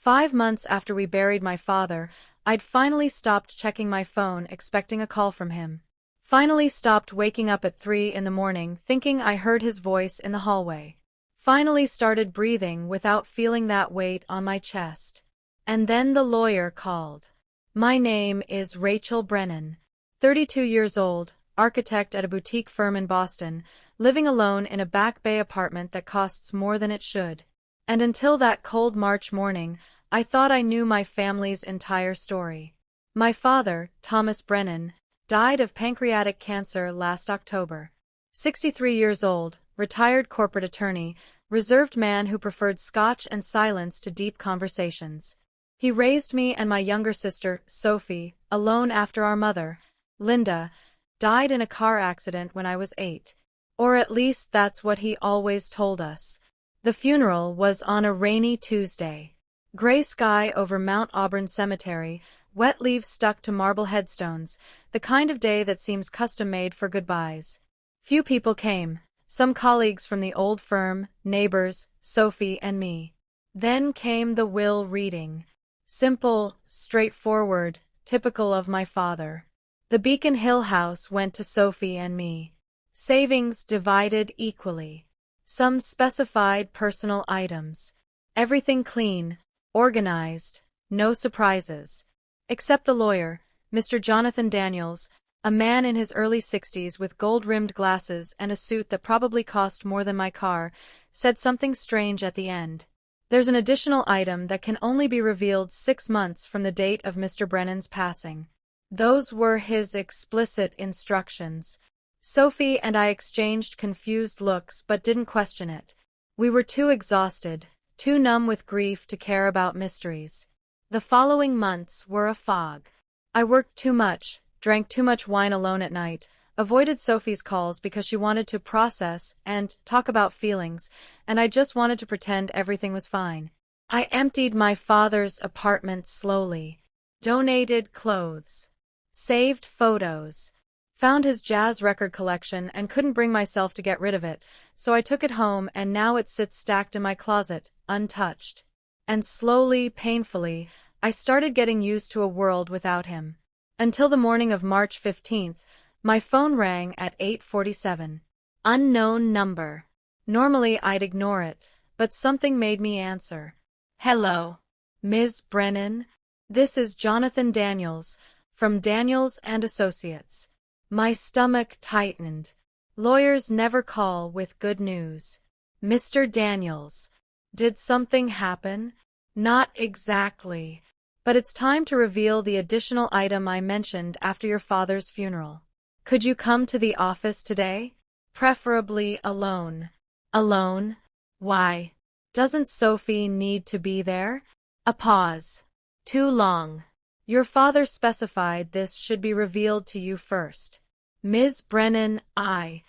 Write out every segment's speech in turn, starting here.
5 months after we buried my father, I'd finally stopped checking my phone expecting a call from him. Finally stopped waking up at 3 in the morning thinking I heard his voice in the hallway. Finally started breathing without feeling that weight on my chest. And then the lawyer called. My name is Rachel Brennan, 32 years old, architect at a boutique firm in Boston, living alone in a Back Bay apartment that costs more than it should. And until that cold March morning, I thought I knew my family's entire story. My father, Thomas Brennan, died of pancreatic cancer last October. 63 years old, retired corporate attorney, reserved man who preferred scotch and silence to deep conversations. He raised me and my younger sister, Sophie, alone after our mother, Linda, died in a car accident when I was 8. Or at least that's what he always told us. The funeral was on a rainy Tuesday. Gray sky over Mount Auburn Cemetery, wet leaves stuck to marble headstones, the kind of day that seems custom-made for goodbyes. Few people came, some colleagues from the old firm, neighbors, Sophie and me. Then came the will reading. Simple, straightforward, typical of my father. The Beacon Hill house went to Sophie and me. Savings divided equally. Some specified personal items. Everything clean, organized, no surprises. Except the lawyer, Mr. Jonathan Daniels, a man in his early 60s with gold-rimmed glasses and a suit that probably cost more than my car, said something strange at the end. There's an additional item that can only be revealed 6 months from the date of Mr. Brennan's passing. Those were his explicit instructions. Sophie and I exchanged confused looks but didn't question it. We were too exhausted, too numb with grief to care about mysteries. The following months were a fog. I worked too much, drank too much wine alone at night, avoided Sophie's calls because she wanted to process and talk about feelings, and I just wanted to pretend everything was fine. I emptied my father's apartment slowly, donated clothes, saved photos, found his jazz record collection and couldn't bring myself to get rid of it, so I took it home and now it sits stacked in my closet, untouched. And slowly, painfully, I started getting used to a world without him. Until the morning of March 15th, my phone rang at 8:47. Unknown number. Normally I'd ignore it, but something made me answer. Hello, Ms. Brennan? This is Jonathan Daniels, from Daniels and Associates. My stomach tightened. Lawyers never call with good news. Mr. Daniels, did something happen? Not exactly. But it's time to reveal the additional item I mentioned after your father's funeral. Could you come to the office today? Preferably alone. Alone? Why? Doesn't Sophie need to be there? A pause. Too long. Your father specified this should be revealed to you first. Ms. Brennan, I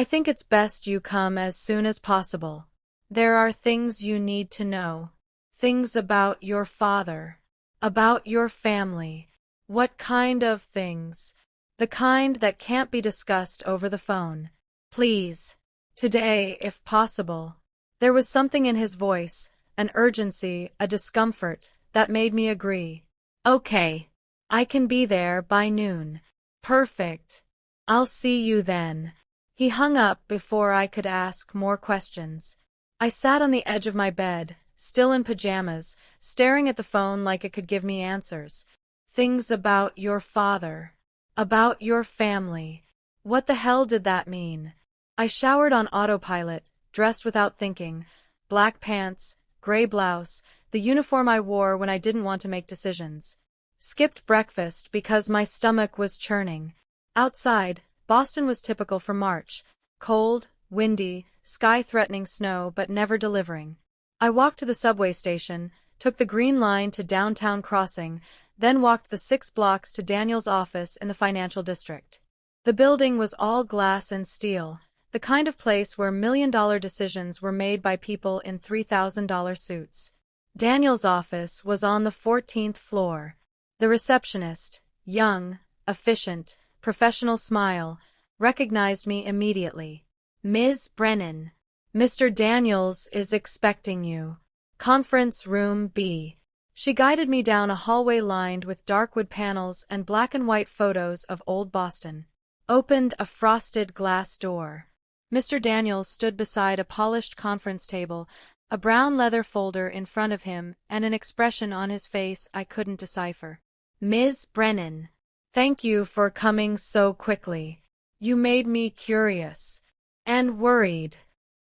think it's best you come as soon as possible. There are things you need to know. Things about your father. About your family. What kind of things? The kind that can't be discussed over the phone. Please. Today, if possible. There was something in his voice, an urgency, a discomfort, that made me agree. Okay. I can be there by noon. Perfect. I'll see you then. He hung up before I could ask more questions. I sat on the edge of my bed, still in pajamas, staring at the phone like it could give me answers. Things about your father. About your family. What the hell did that mean? I showered on autopilot, dressed without thinking. Black pants, gray blouse, the uniform I wore when I didn't want to make decisions. Skipped breakfast because my stomach was churning. Outside, Boston was typical for March. Cold, windy, sky-threatening snow but never delivering. I walked to the subway station, took the Green Line to Downtown Crossing, then walked the 6 blocks to Daniel's office in the financial district. The building was all glass and steel, the kind of place where million-dollar decisions were made by people in $3,000 suits. Daniel's office was on the 14th floor. The receptionist, young, efficient, professional smile, recognized me immediately. Ms. Brennan. Mr. Daniels is expecting you. Conference room B. She guided me down a hallway lined with dark wood panels and black and white photos of old Boston. Opened a frosted glass door. Mr. Daniels stood beside a polished conference table, a brown leather folder in front of him, and an expression on his face I couldn't decipher. "Ms. Brennan, thank you for coming so quickly. You made me curious and worried.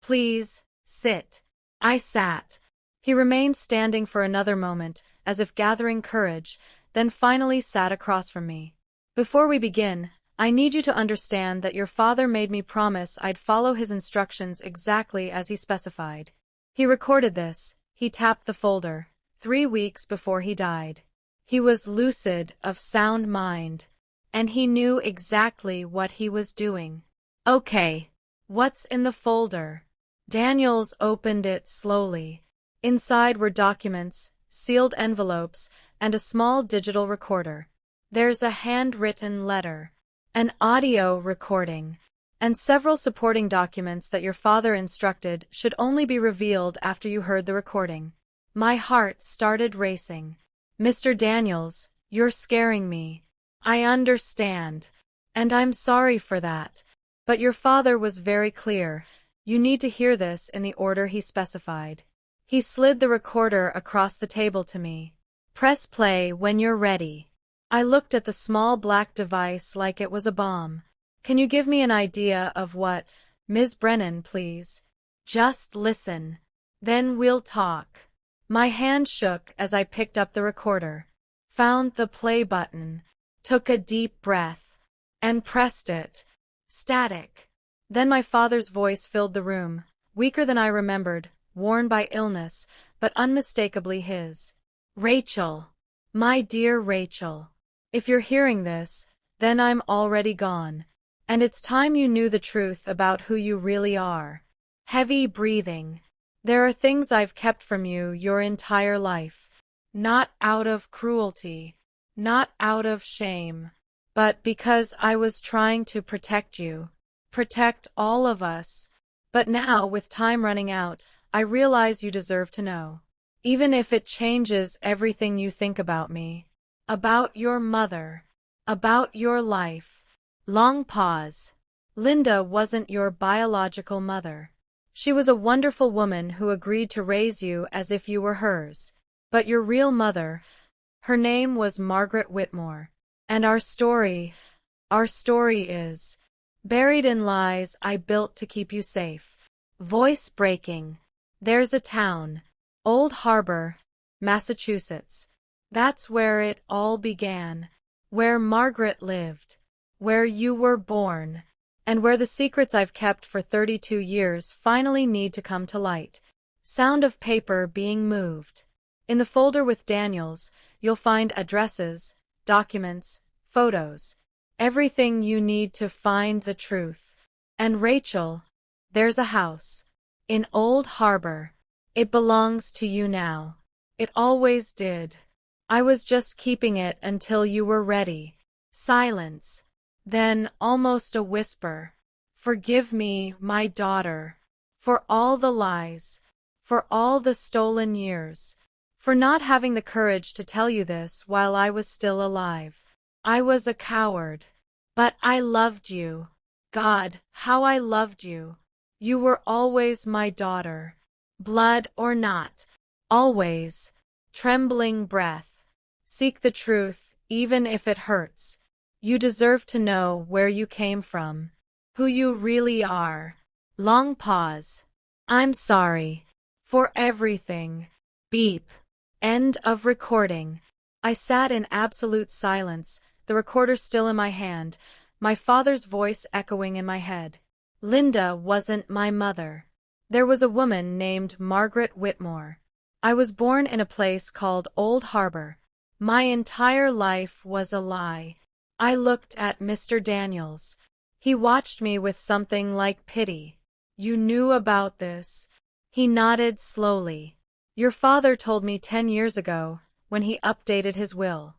Please, sit." I sat. He remained standing for another moment, as if gathering courage, then finally sat across from me. "Before we begin, I need you to understand that your father made me promise I'd follow his instructions exactly as he specified. He recorded this," he tapped the folder, "3 weeks before he died. He was lucid, of sound mind, and he knew exactly what he was doing." "Okay, what's in the folder?" Daniels opened it slowly. Inside were documents, sealed envelopes, and a small digital recorder. "There's a handwritten letter, an audio recording, and several supporting documents that your father instructed should only be revealed after you heard the recording." My heart started racing. "Mr. Daniels, you're scaring me. I understand, and I'm sorry for that. But your father was very clear. You need to hear this in the order he specified." He slid the recorder across the table to me. "Press play when you're ready." I looked at the small black device like it was a bomb. "Can you give me an idea of what, Ms. Brennan, please? Just listen. Then we'll talk." My hand shook as I picked up the recorder, found the play button, took a deep breath, and pressed it. Static. Then my father's voice filled the room, weaker than I remembered, worn by illness, but unmistakably his. "Rachel. My dear Rachel. If you're hearing this, then I'm already gone. And it's time you knew the truth about who you really are." Heavy breathing. "There are things I've kept from you your entire life. Not out of cruelty, not out of shame, but because I was trying to protect you. Protect all of us. But now, with time running out, I realize you deserve to know. Even if it changes everything you think about me. About your mother. About your life." Long pause. "Linda wasn't your biological mother. She was a wonderful woman who agreed to raise you as if you were hers. But your real mother, her name was Margaret Whitmore. And our story is buried in lies I built to keep you safe." Voice breaking. "There's a town, Old Harbor, Massachusetts. That's where it all began. Where Margaret lived. Where you were born. And where the secrets I've kept for 32 years finally need to come to light." Sound of paper being moved. "In the folder with Daniels, you'll find addresses, documents, photos. Everything you need to find the truth. And Rachel, there's a house. In Old Harbor. It belongs to you now. It always did. I was just keeping it until you were ready." Silence. Then, almost a whisper. "Forgive me, my daughter. For all the lies. For all the stolen years. For not having the courage to tell you this while I was still alive. I was a coward. But I loved you. God, how I loved you. You were always my daughter. Blood or not. Always. Trembling breath. Seek the truth, even if it hurts. You deserve to know where you came from. Who you really are." Long pause. "I'm sorry. For everything." Beep. End of recording. I sat in absolute silence, the recorder still in my hand, my father's voice echoing in my head. Linda wasn't my mother. There was a woman named Margaret Whitmore. I was born in a place called Old Harbor. My entire life was a lie. I looked at Mr. Daniels. He watched me with something like pity. "You knew about this?" He nodded slowly. "Your father told me 10 years ago, when he updated his will.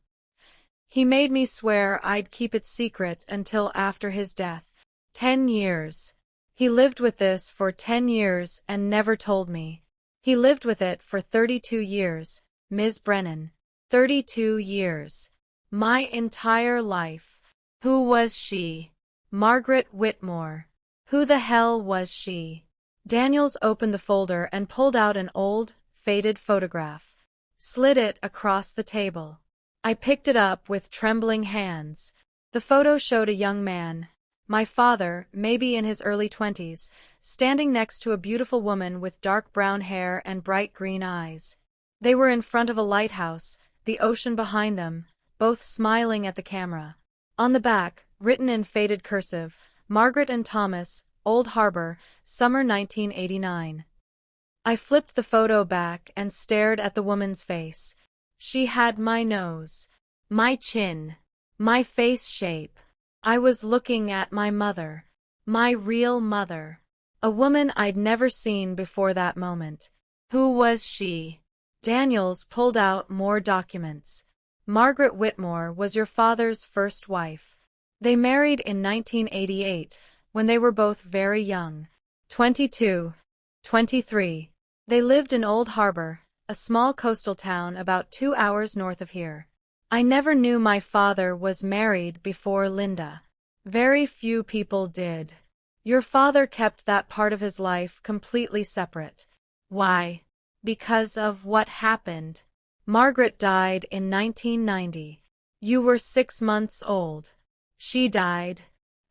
He made me swear I'd keep it secret until after his death. 10 years. He lived with this for 10 years and never told me. He lived with it for 32 years, Ms. Brennan. 32 years. My entire life. Who was she? Margaret Whitmore. Who the hell was she? Daniels opened the folder and pulled out an old, faded photograph. Slid it across the table. I picked it up with trembling hands. The photo showed a young man, my father, maybe in his early 20s, standing next to a beautiful woman with dark brown hair and bright green eyes. They were in front of a lighthouse, the ocean behind them, both smiling at the camera. On the back, written in faded cursive, Margaret and Thomas, Old Harbor, summer 1989. I flipped the photo back and stared at the woman's face. She had my nose, my chin, my face shape. I was looking at my mother, my real mother, a woman I'd never seen before that moment. Who was she? Daniels pulled out more documents. Margaret Whitmore was your father's first wife. They married in 1988, when they were both very young. 22, 23. They lived in Old Harbor, a small coastal town about 2 hours north of here. I never knew my father was married before Linda. Very few people did. Your father kept that part of his life completely separate. Why? Because of what happened. Margaret died in 1990. You were 6 months old. She died.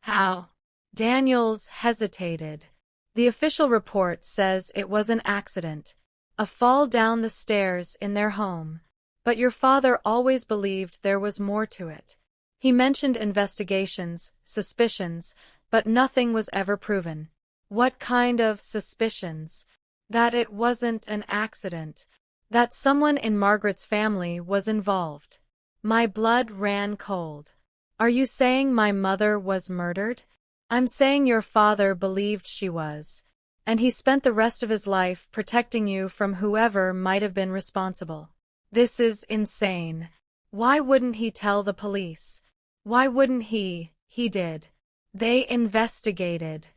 How? Daniels hesitated. The official report says it was an accident, a fall down the stairs in their home. But your father always believed there was more to it. He mentioned investigations, suspicions, but nothing was ever proven. What kind of suspicions? That it wasn't an accident. That someone in Margaret's family was involved. My blood ran cold. Are you saying my mother was murdered? I'm saying your father believed she was. And he spent the rest of his life protecting you from whoever might have been responsible. This is insane. Why wouldn't he tell the police? Why wouldn't he? He did. They investigated.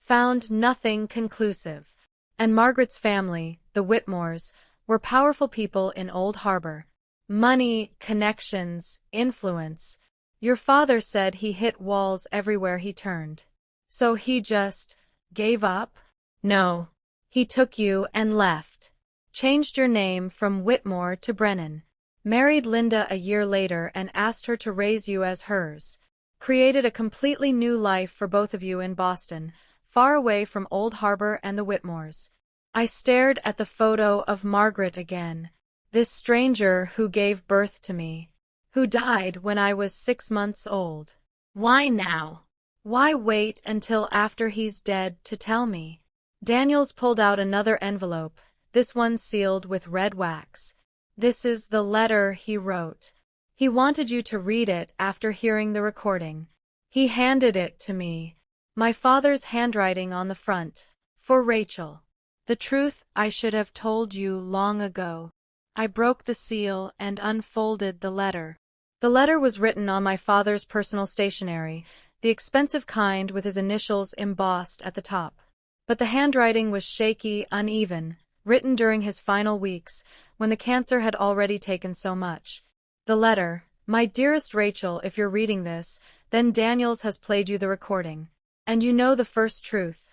Found nothing conclusive. And Margaret's family, the Whitmores, were powerful people in Old Harbor. Money, connections, influence. Your father said he hit walls everywhere he turned. So he just gave up? No. He took you and left. Changed your name from Whitmore to Brennan. Married Linda a year later and asked her to raise you as hers. Created a completely new life for both of you in Boston, far away from Old Harbor and the Whitmores. I stared at the photo of Margaret again. This stranger who gave birth to me. Who died when I was 6 months old. Why now? Why wait until after he's dead to tell me? Daniels pulled out another envelope, this one sealed with red wax. This is the letter he wrote. He wanted you to read it after hearing the recording. He handed it to me. My father's handwriting on the front. For Rachel. The truth I should have told you long ago. I broke the seal and unfolded the letter. The letter was written on my father's personal stationery, the expensive kind with his initials embossed at the top. But the handwriting was shaky, uneven, written during his final weeks, when the cancer had already taken so much. The letter, my dearest Rachel, if you're reading this, then Daniels has played you the recording. And you know the first truth.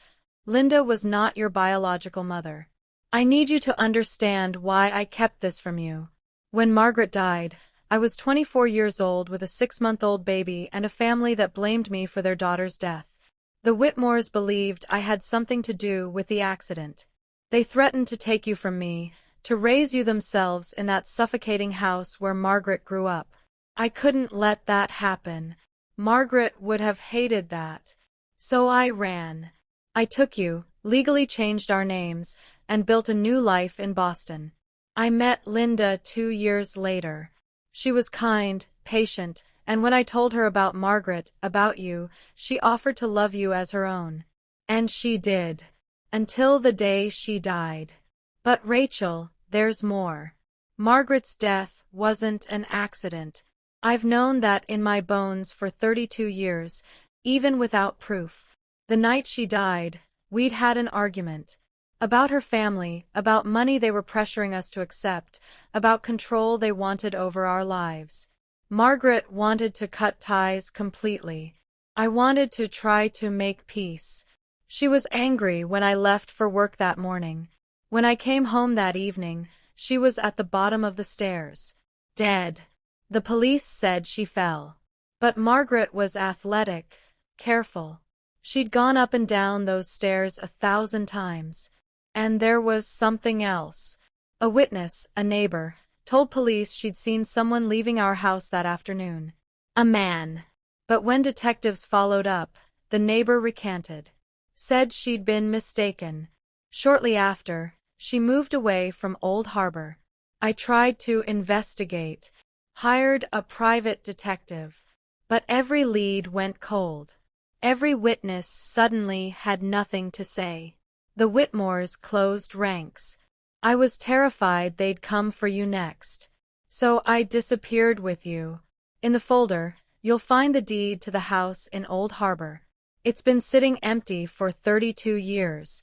Linda was not your biological mother. I need you to understand why I kept this from you. When Margaret died, I was 24 years old with a 6-month-old baby and a family that blamed me for their daughter's death. The Whitmores believed I had something to do with the accident. They threatened to take you from me, to raise you themselves in that suffocating house where Margaret grew up. I couldn't let that happen. Margaret would have hated that. So I ran. I took you, legally changed our names, and built a new life in Boston. I met Linda 2 years later. She was kind, patient, and when I told her about Margaret, about you, she offered to love you as her own. And she did. Until the day she died. But Rachel, there's more. Margaret's death wasn't an accident. I've known that in my bones for 32 years, even without proof. The night she died, we'd had an argument. About her family, about money they were pressuring us to accept, about control they wanted over our lives. Margaret wanted to cut ties completely. I wanted to try to make peace. She was angry when I left for work that morning. When I came home that evening, she was at the bottom of the stairs. Dead. The police said she fell. But Margaret was athletic, careful. She'd gone up and down those stairs 1,000 times. And there was something else. A witness, a neighbor, told police she'd seen someone leaving our house that afternoon. A man. But when detectives followed up, the neighbor recanted. Said she'd been mistaken. Shortly after, she moved away from Old Harbor. I tried to investigate, hired a private detective, but every lead went cold. Every witness suddenly had nothing to say. The Whitmores closed ranks. I was terrified they'd come for you next. So I disappeared with you. In the folder, you'll find the deed to the house in Old Harbor. It's been sitting empty for 32 years.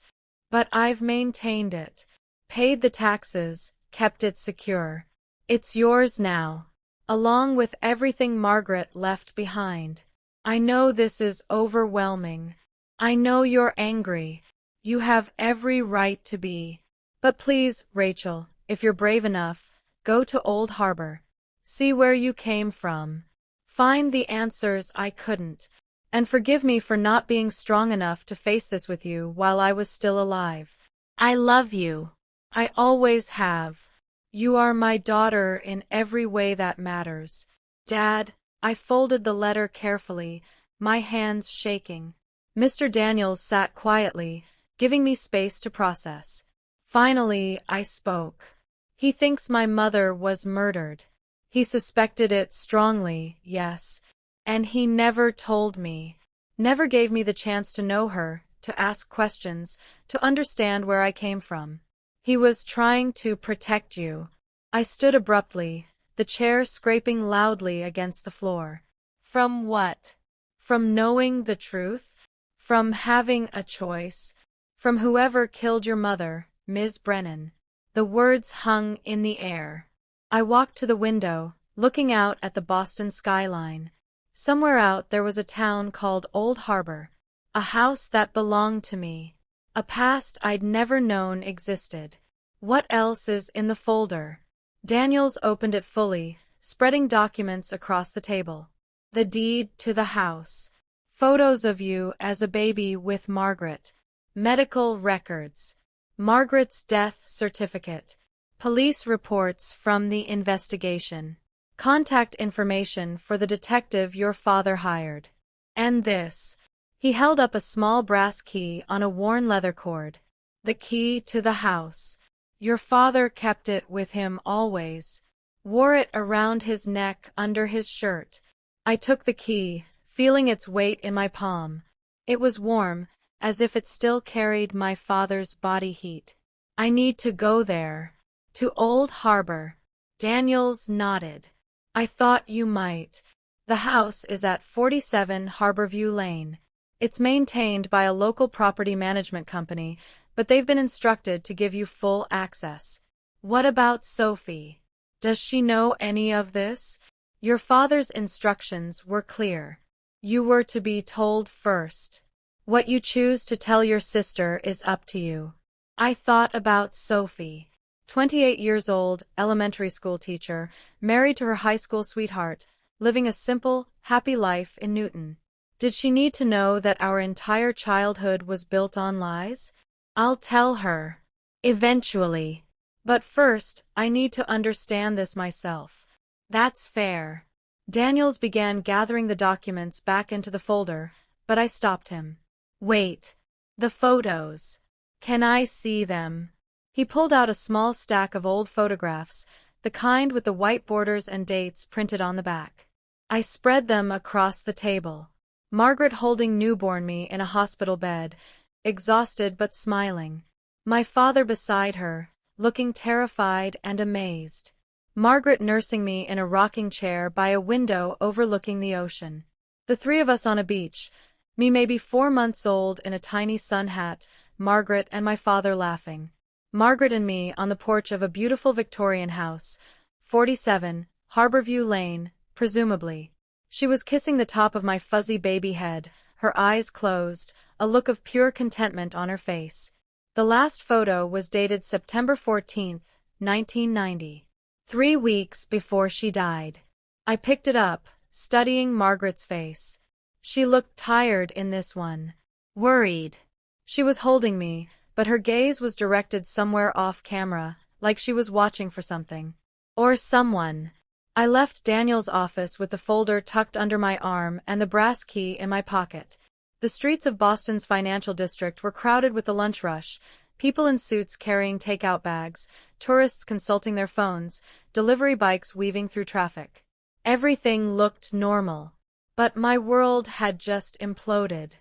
But I've maintained it, paid the taxes, kept it secure. It's yours now, along with everything Margaret left behind. I know this is overwhelming. I know you're angry. You have every right to be. But please, Rachel, if you're brave enough, go to Old Harbor. See where you came from. Find the answers I couldn't. And forgive me for not being strong enough to face this with you while I was still alive. I love you. I always have. You are my daughter in every way that matters. Dad, I folded the letter carefully, my hands shaking. Mr. Daniels sat quietly, giving me space to process. Finally, I spoke. He thinks my mother was murdered. He suspected it strongly, yes. And he never told me. Never gave me the chance to know her, to ask questions, to understand where I came from. He was trying to protect you. I stood abruptly, the chair scraping loudly against the floor. From what? From knowing the truth? From having a choice? From whoever killed your mother, Ms. Brennan. The words hung in the air. I walked to the window, looking out at the Boston skyline. Somewhere out there was a town called Old Harbor, a house that belonged to me, a past I'd never known existed. What else is in the folder? Daniels opened it fully, spreading documents across the table. The deed to the house. Photos of you as a baby with Margaret. Medical records. Margaret's death certificate. Police reports from the investigation. Contact information for the detective your father hired. And this. He held up a small brass key on a worn leather cord. The key to the house. Your father kept it with him always. Wore it around his neck under his shirt. I took the key, feeling its weight in my palm. It was warm, as if it still carried my father's body heat. I need to go there. To Old Harbor. Daniels nodded. I thought you might. The house is at 47 Harborview Lane. It's maintained by a local property management company, but they've been instructed to give you full access. What about Sophie? Does she know any of this? Your father's instructions were clear. You were to be told first. What you choose to tell your sister is up to you. I thought about Sophie. 28 years old, elementary school teacher, married to her high school sweetheart, living a simple, happy life in Newton. Did she need to know that our entire childhood was built on lies? I'll tell her. Eventually. But first, I need to understand this myself. That's fair. Daniels began gathering the documents back into the folder, but I stopped him. Wait. The photos. Can I see them? He pulled out a small stack of old photographs, the kind with the white borders and dates printed on the back. I spread them across the table. Margaret holding newborn me in a hospital bed, exhausted but smiling. My father beside her, looking terrified and amazed. Margaret nursing me in a rocking chair by a window overlooking the ocean. The three of us on a beach, me maybe 4 months old in a tiny sun hat, Margaret and my father laughing. Margaret and me on the porch of a beautiful Victorian house, 47, Harborview Lane, presumably. She was kissing the top of my fuzzy baby head, her eyes closed, a look of pure contentment on her face. The last photo was dated September 14, 1990. 3 weeks before she died. I picked it up, studying Margaret's face. She looked tired in this one. Worried. She was holding me, but her gaze was directed somewhere off camera, like she was watching for something. Or someone. I left Daniel's office with the folder tucked under my arm and the brass key in my pocket. The streets of Boston's financial district were crowded with the lunch rush, people in suits carrying takeout bags, tourists consulting their phones, delivery bikes weaving through traffic. Everything looked normal. But my world had just imploded.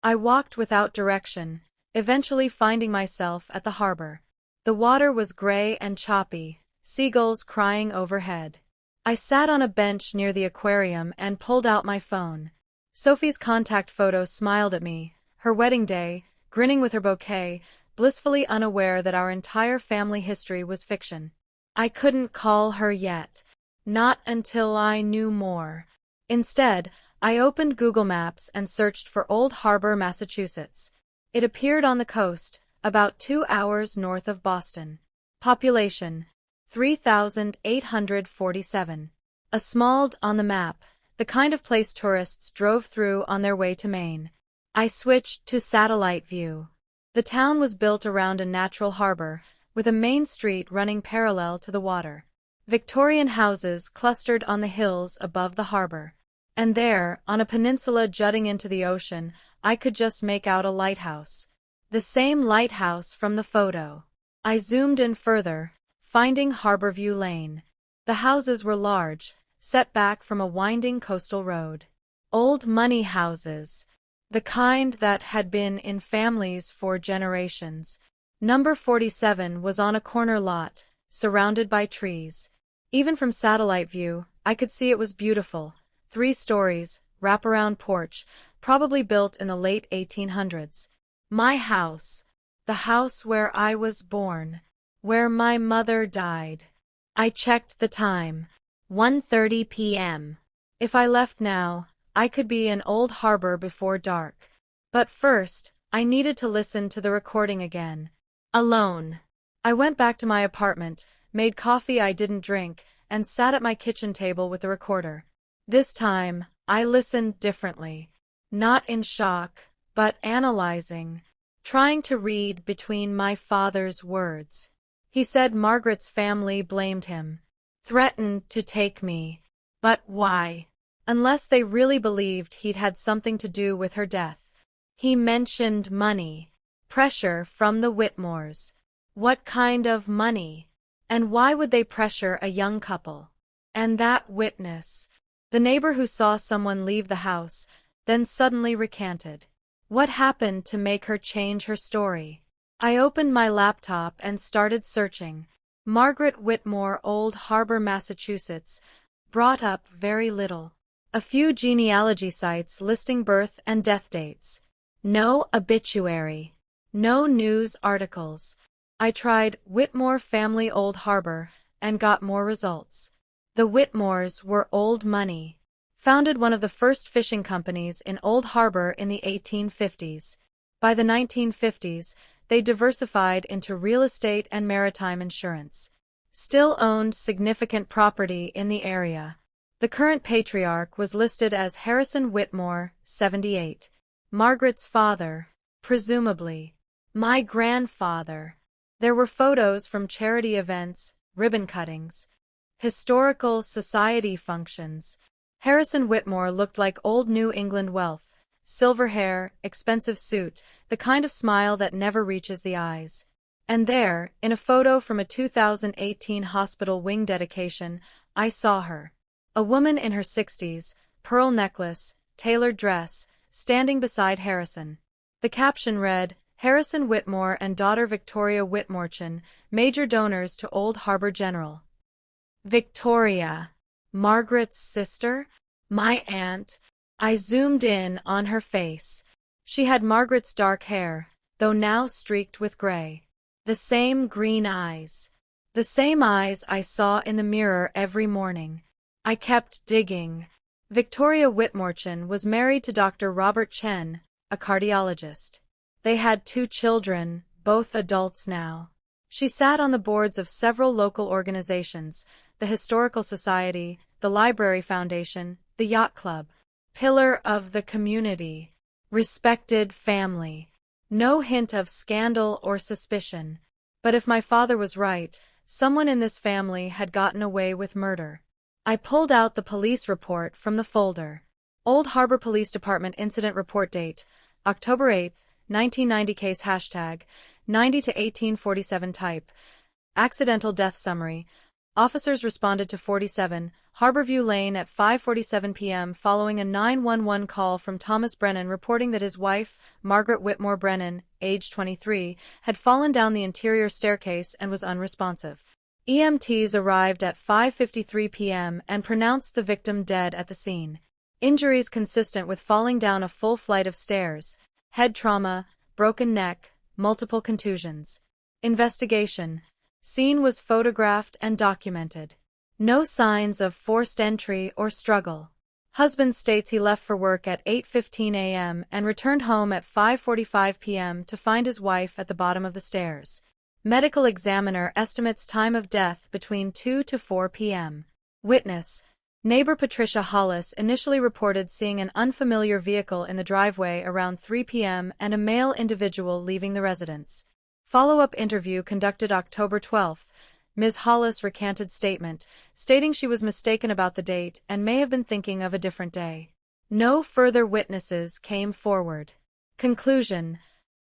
I walked without direction, eventually finding myself at the harbor. The water was gray and choppy, seagulls crying overhead. I sat on a bench near the aquarium and pulled out my phone. Sophie's contact photo smiled at me, her wedding day, grinning with her bouquet, blissfully unaware that our entire family history was fiction. I couldn't call her yet. Not until I knew more. Instead, I opened Google Maps and searched for Old Harbor, Massachusetts. It appeared on the coast, about 2 hours north of Boston. Population: 3,847. A small dot on the map, the kind of place tourists drove through on their way to Maine. I switched to satellite view. The town was built around a natural harbor, with a main street running parallel to the water. Victorian houses clustered on the hills above the harbor. And there, on a peninsula jutting into the ocean, I could just make out a lighthouse. The same lighthouse from the photo. I zoomed in further, finding Harborview Lane. The houses were large, set back from a winding coastal road. Old money houses. The kind that had been in families for generations. Number 47 was on a corner lot, surrounded by trees. Even from satellite view, I could see it was beautiful. 3 stories, wraparound porch, probably built in the late 1800s. My house. The house where I was born. Where my mother died. I checked the time. 1:30 p.m. If I left now, I could be in Old Harbor before dark. But first, I needed to listen to the recording again. Alone. I went back to my apartment, made coffee I didn't drink, and sat at my kitchen table with the recorder. This time, I listened differently. Not in shock, but analyzing, trying to read between my father's words. He said Margaret's family blamed him, threatened to take me. But why? Unless they really believed he'd had something to do with her death. He mentioned money. Pressure from the Whitmores. What kind of money? And why would they pressure a young couple? And that witness. The neighbor who saw someone leave the house, then suddenly recanted. What happened to make her change her story? I opened my laptop and started searching. Margaret Whitmore, Old Harbor, Massachusetts, brought up very little. A few genealogy sites listing birth and death dates. No obituary. No news articles. I tried Whitmore Family Old Harbor and got more results. The Whitmores were old money. Founded one of the first fishing companies in Old Harbor in the 1850s. By the 1950s, they diversified into real estate and maritime insurance. Still owned significant property in the area. The current patriarch was listed as Harrison Whitmore, 78. Margaret's father, presumably. My grandfather. There were photos from charity events, ribbon cuttings, historical society functions. Harrison Whitmore looked like old New England wealth. Silver hair, expensive suit, the kind of smile that never reaches the eyes. And there, in a photo from a 2018 hospital wing dedication, I saw her. A woman in her 60s, pearl necklace, tailored dress, standing beside Harrison. The caption read, Harrison Whitmore and daughter Victoria Whitmorchin, major donors to Old Harbor General. Victoria. Margaret's sister? My aunt? I zoomed in on her face. She had Margaret's dark hair, though now streaked with gray. The same green eyes. The same eyes I saw in the mirror every morning. I kept digging. Victoria Whitmorchan was married to Dr. Robert Chen, a cardiologist. They had 2 children, both adults now. She sat on the boards of several local organizations, the Historical Society, the Library Foundation, the Yacht Club. Pillar of the community. Respected family. No hint of scandal or suspicion. But if my father was right, someone in this family had gotten away with murder. I pulled out the police report from the folder. Old Harbor Police Department Incident Report Date, October 8, 1990 Case Hashtag, 90 to 1847 Type. Accidental Death Summary. Officers responded to 47, Harborview Lane at 5:47 p.m. following a 911 call from Thomas Brennan reporting that his wife, Margaret Whitmore Brennan, age 23, had fallen down the interior staircase and was unresponsive. EMTs arrived at 5:53 p.m. and pronounced the victim dead at the scene. Injuries consistent with falling down a full flight of stairs, head trauma, broken neck, multiple contusions. Investigation. Scene was photographed and documented. No signs of forced entry or struggle. Husband states he left for work at 8:15 a.m. and returned home at 5:45 p.m. to find his wife at the bottom of the stairs. Medical examiner estimates time of death between 2 to 4 p.m. Witness. Neighbor Patricia Hollis initially reported seeing an unfamiliar vehicle in the driveway around 3 p.m. and a male individual leaving the residence. Follow-up interview conducted October 12. Ms. Hollis recanted statement, stating she was mistaken about the date and may have been thinking of a different day. No further witnesses came forward. Conclusion.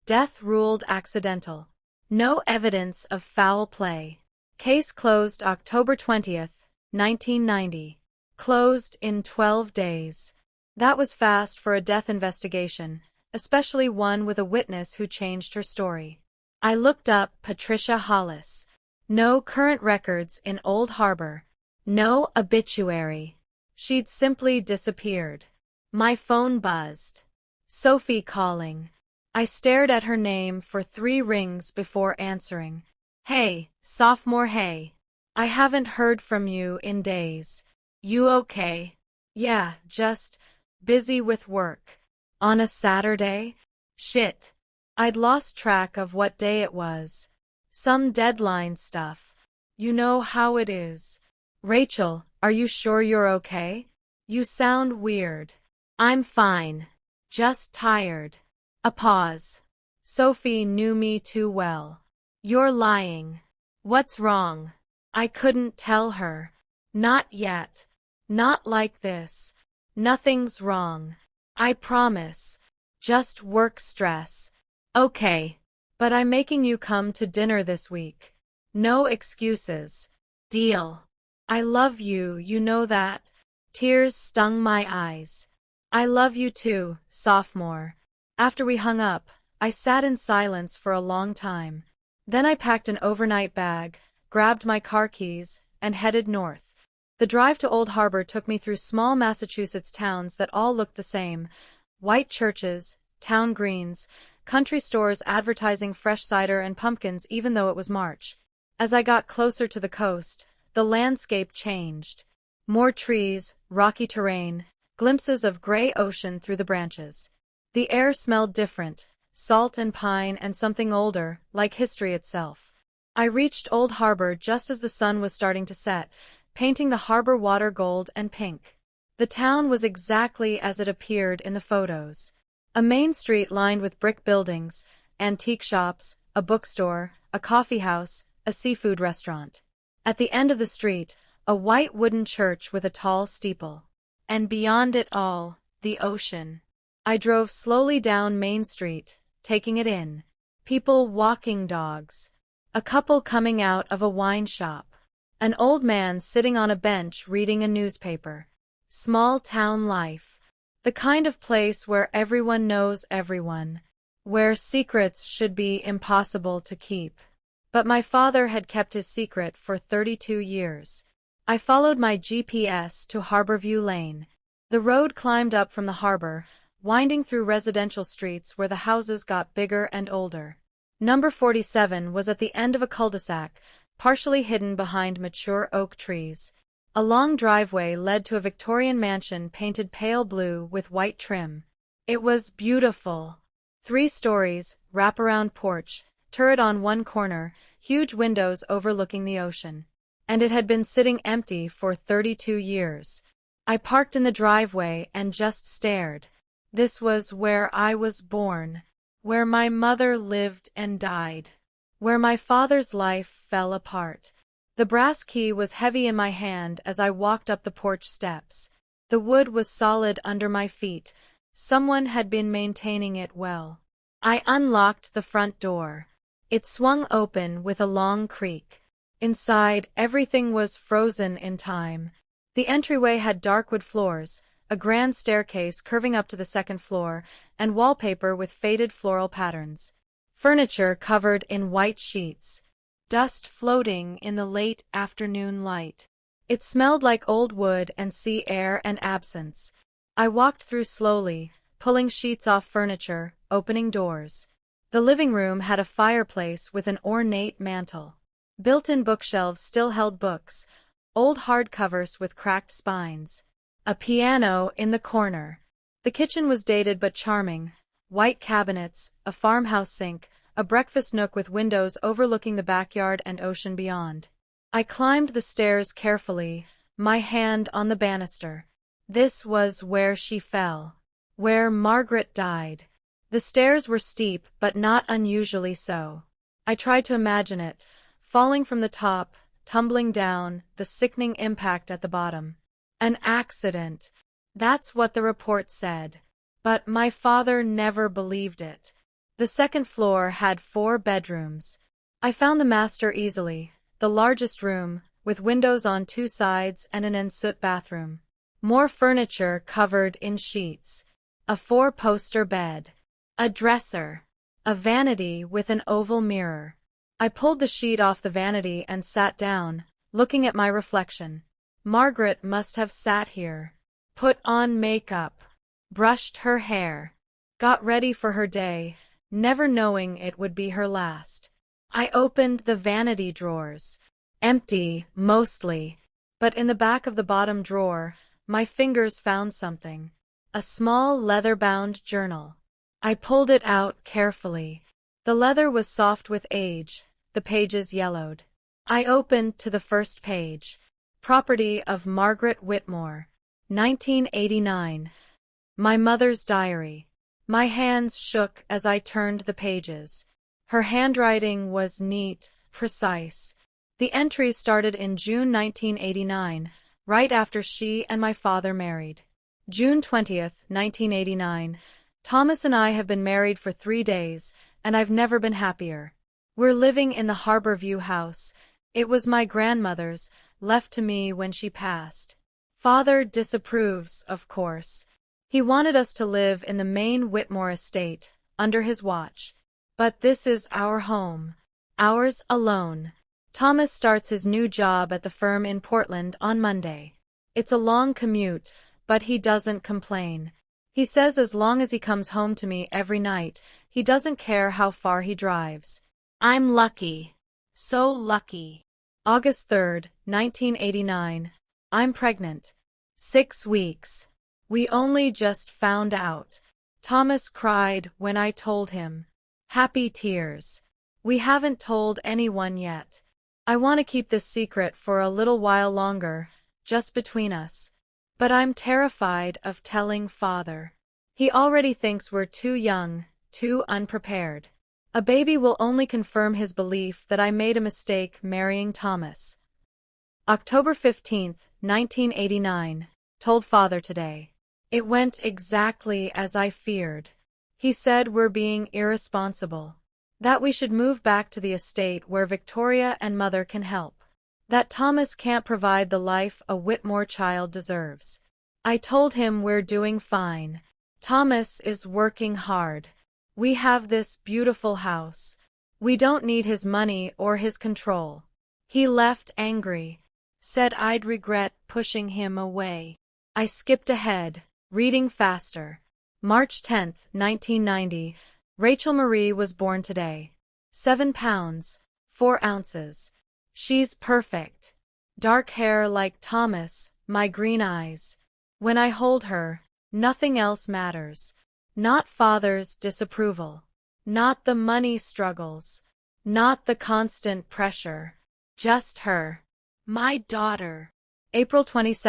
Death ruled accidental. No evidence of foul play. Case closed October 20, 1990. Closed in 12 days. That was fast for a death investigation, especially one with a witness who changed her story. I looked up Patricia Hollis. No current records in Old Harbor. No obituary. She'd simply disappeared. My phone buzzed. Sophie calling. I stared at her name for 3 rings before answering. Hey, sophomore, hey. I haven't heard from you in days. You okay? Yeah, just busy with work. On a Saturday? Shit. I'd lost track of what day it was. Some deadline stuff. You know how it is. Rachel, are you sure you're okay? You sound weird. I'm fine. Just tired. A pause. Sophie knew me too well. You're lying. What's wrong? I couldn't tell her. Not yet. Not like this. Nothing's wrong. I promise. Just work stress. Okay. But I'm making you come to dinner this week. No excuses. Deal. I love you, you know that. Tears stung my eyes. I love you too, sophomore. After we hung up, I sat in silence for a long time. Then I packed an overnight bag, grabbed my car keys, and headed north. The drive to Old Harbor took me through small Massachusetts towns that all looked the same. White churches, town greens, country stores advertising fresh cider and pumpkins even though it was March. As I got closer to the coast, the landscape changed. More trees, rocky terrain, glimpses of gray ocean through the branches. The air smelled different, salt and pine and something older, like history itself. I reached Old Harbor just as the sun was starting to set, painting the harbor water gold and pink. The town was exactly as it appeared in the photos. A main street lined with brick buildings, antique shops, a bookstore, a coffee house, a seafood restaurant. At the end of the street, a white wooden church with a tall steeple. And beyond it all, the ocean. I drove slowly down Main Street, taking it in. People walking dogs. A couple coming out of a wine shop. An old man sitting on a bench reading a newspaper. Small town life. The kind of place where everyone knows everyone. Where secrets should be impossible to keep. But my father had kept his secret for 32 years. I followed my GPS to Harborview Lane. The road climbed up from the harbor, winding through residential streets where the houses got bigger and older. Number 47 was at the end of a cul-de-sac, partially hidden behind mature oak trees. A long driveway led to a Victorian mansion painted pale blue with white trim. It was beautiful. 3 stories, wraparound porch, turret on one corner, huge windows overlooking the ocean. And it had been sitting empty for 32 years. I parked in the driveway and just stared. This was where I was born, where my mother lived and died, where my father's life fell apart. The brass key was heavy in my hand as I walked up the porch steps. The wood was solid under my feet. Someone had been maintaining it well. I unlocked the front door. It swung open with a long creak. Inside, everything was frozen in time. The entryway had dark wood floors, a grand staircase curving up to the second floor, and wallpaper with faded floral patterns. Furniture covered in white sheets. Dust floating in the late afternoon light. It smelled like old wood and sea air and absence. I walked through slowly, pulling sheets off furniture, opening doors. The living room had a fireplace with an ornate mantel. Built-in bookshelves still held books, old hardcovers with cracked spines. A piano in the corner. The kitchen was dated but charming. White cabinets, a farmhouse sink, a breakfast nook with windows overlooking the backyard and ocean beyond. I climbed the stairs carefully, my hand on the banister. This was where she fell. Where Margaret died. The stairs were steep, but not unusually so. I tried to imagine it, falling from the top, tumbling down, the sickening impact at the bottom. An accident. That's what the report said. But my father never believed it. The second floor had 4 bedrooms. I found the master easily, the largest room, with windows on 2 sides and an ensuite bathroom. More furniture covered in sheets. A 4-poster bed. A dresser. A vanity with an oval mirror. I pulled the sheet off the vanity and sat down, looking at my reflection. Margaret must have sat here. Put on makeup. Brushed her hair. Got ready for her day, never knowing it would be her last. I opened the vanity drawers. Empty, mostly. But in the back of the bottom drawer, my fingers found something. A small leather-bound journal. I pulled it out carefully. The leather was soft with age, the pages yellowed. I opened to the first page. Property of Margaret Whitmore. 1989. My mother's diary. My hands shook as I turned the pages. Her handwriting was neat, precise. The entries started in June 1989, right after she and my father married. June 20th, 1989. Thomas and I have been married for 3 days, and I've never been happier. We're living in the Harbor View house. It was my grandmother's, left to me when she passed. Father disapproves, of course. He wanted us to live in the main Whitmore estate, under his watch. But this is our home. Ours alone. Thomas starts his new job at the firm in Portland on Monday. It's a long commute, but he doesn't complain. He says as long as he comes home to me every night, he doesn't care how far he drives. I'm lucky. So lucky. August 3rd, 1989. I'm pregnant. 6 weeks. We only just found out. Thomas cried when I told him. Happy tears. We haven't told anyone yet. I want to keep this secret for a little while longer, just between us. But I'm terrified of telling Father. He already thinks we're too young, too unprepared. A baby will only confirm his belief that I made a mistake marrying Thomas. October 15th, 1989. Told Father today. It went exactly as I feared. He said we're being irresponsible. That we should move back to the estate where Victoria and Mother can help. That Thomas can't provide the life a Whitmore child deserves. I told him we're doing fine. Thomas is working hard. We have this beautiful house. We don't need his money or his control. He left angry. Said I'd regret pushing him away. I skipped ahead, reading faster. March 10, 1990. Rachel Marie was born today. 7 pounds, 4 ounces. She's perfect. Dark hair like Thomas, my green eyes. When I hold her, nothing else matters. Not father's disapproval. Not the money struggles. Not the constant pressure. Just her. My daughter. April 22,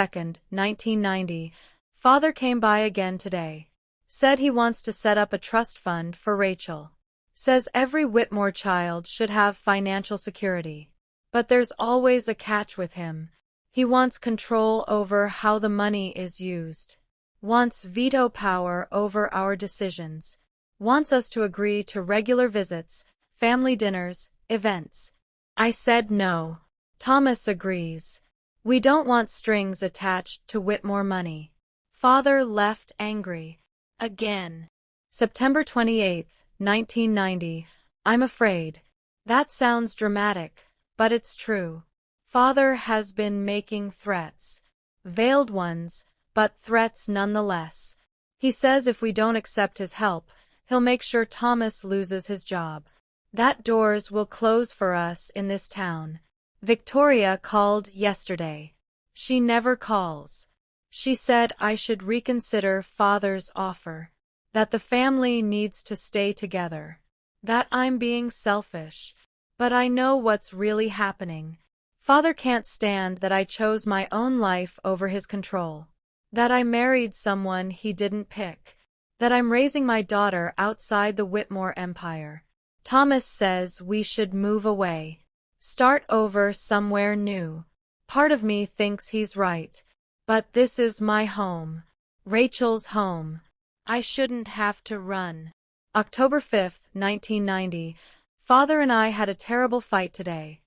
1990. Father came by again today. Said he wants to set up a trust fund for Rachel. Says every Whitmore child should have financial security. But there's always a catch with him. He wants control over how the money is used. Wants veto power over our decisions. Wants us to agree to regular visits, family dinners, events. I said no. Thomas agrees. We don't want strings attached to Whitmore money. Father left angry. Again. September 28, 1990. I'm afraid. That sounds dramatic, but it's true. Father has been making threats. Veiled ones, but threats nonetheless. He says if we don't accept his help, he'll make sure Thomas loses his job. That doors will close for us in this town. Victoria called yesterday. She never calls. She said I should reconsider Father's offer. That the family needs to stay together. That I'm being selfish. But I know what's really happening. Father can't stand that I chose my own life over his control. That I married someone he didn't pick. That I'm raising my daughter outside the Whitmore empire. Thomas says we should move away. Start over somewhere new. Part of me thinks he's right. But this is my home. Rachel's home. I shouldn't have to run. October 5, 1990. Father and I had a terrible fight today.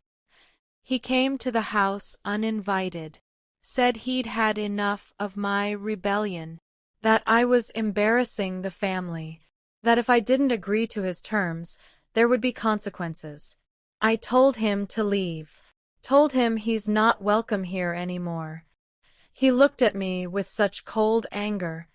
He came to the house uninvited. Said he'd had enough of my rebellion. That I was embarrassing the family. That if I didn't agree to his terms, there would be consequences. I told him to leave. Told him he's not welcome here anymore. He looked at me with such cold anger.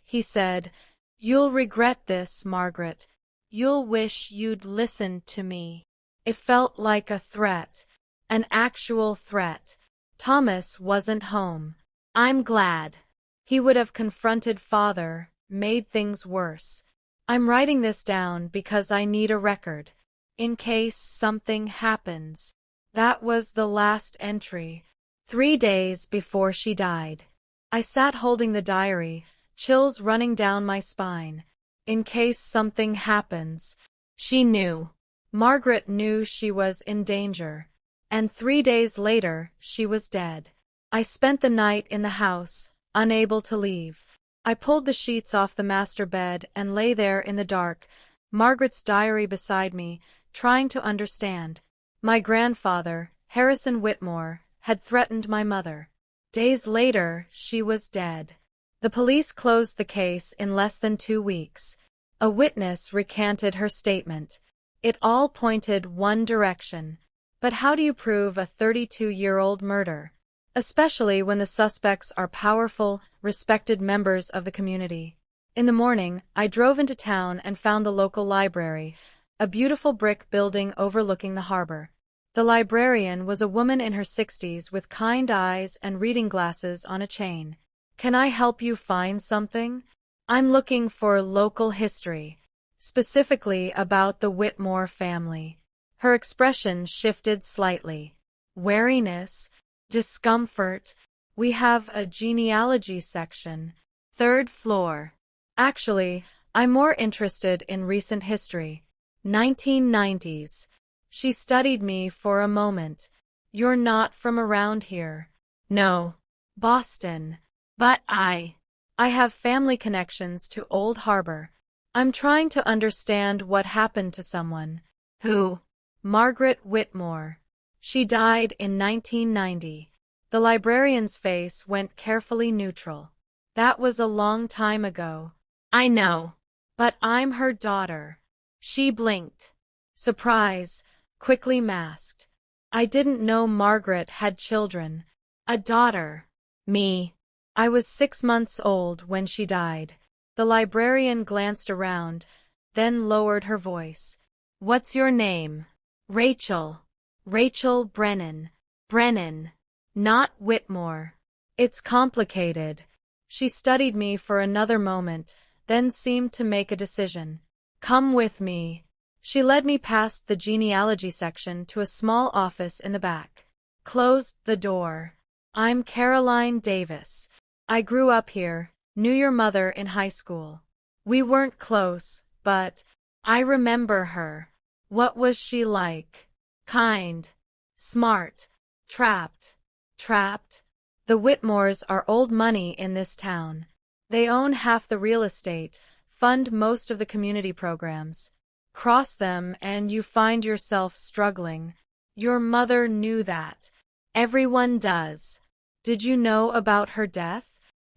He said, "You'll regret this, Margaret. You'll wish you'd listened to me." It felt like a threat. An actual threat. Thomas wasn't home. I'm glad. He would have confronted Father, made things worse. I'm writing this down because I need a record. In case something happens. That was the last entry. 3 days before she died. I sat holding the diary, chills running down my spine. In case something happens. She knew. Margaret knew she was in danger. And 3 days later, she was dead. I spent the night in the house, unable to leave. I pulled the sheets off the master bed and lay there in the dark, Margaret's diary beside me, trying to understand. My grandfather, Harrison Whitmore, had threatened my mother. Days later, she was dead. The police closed the case in less than 2 weeks. A witness recanted her statement. It all pointed one direction. But how do you prove a 32-year-old murder? Especially when the suspects are powerful, respected members of the community. In the morning, I drove into town and found the local library, a beautiful brick building overlooking the harbor. The librarian was a woman in her 60s with kind eyes and reading glasses on a chain. "Can I help you find something? I'm looking for local history, specifically about the Whitmore family." Her expression shifted slightly. Wariness, discomfort. "We have a genealogy section. 3rd floor. Actually, I'm more interested in recent history. 1990s. She studied me for a moment. "You're not from around here." "No. Boston. But I have family connections to Old Harbor. I'm trying to understand what happened to someone." "Who?" "Margaret Whitmore. She died in 1990. The librarian's face went carefully neutral. "That was a long time ago." "I know. But I'm her daughter." She blinked. Surprise, quickly masked. "I didn't know Margaret had children. A daughter." "Me." "I was 6 months old when she died. The librarian glanced around, then lowered her voice. What's your name? Rachel. Rachel Brennan. Brennan. Not Whitmore. It's complicated. She studied me for another moment, then seemed to make a decision. Come with me. She led me past the genealogy section to a small office in the back. Closed the door. I'm Caroline Davis. I grew up here, knew your mother in high school. We weren't close, but I remember her. What was she like? Kind. Smart. Trapped. Trapped? The Whitmores are old money in this town. They own half the real estate, fund most of the community programs. Cross them and you find yourself struggling. Your mother knew that. Everyone does. Did you know about her death?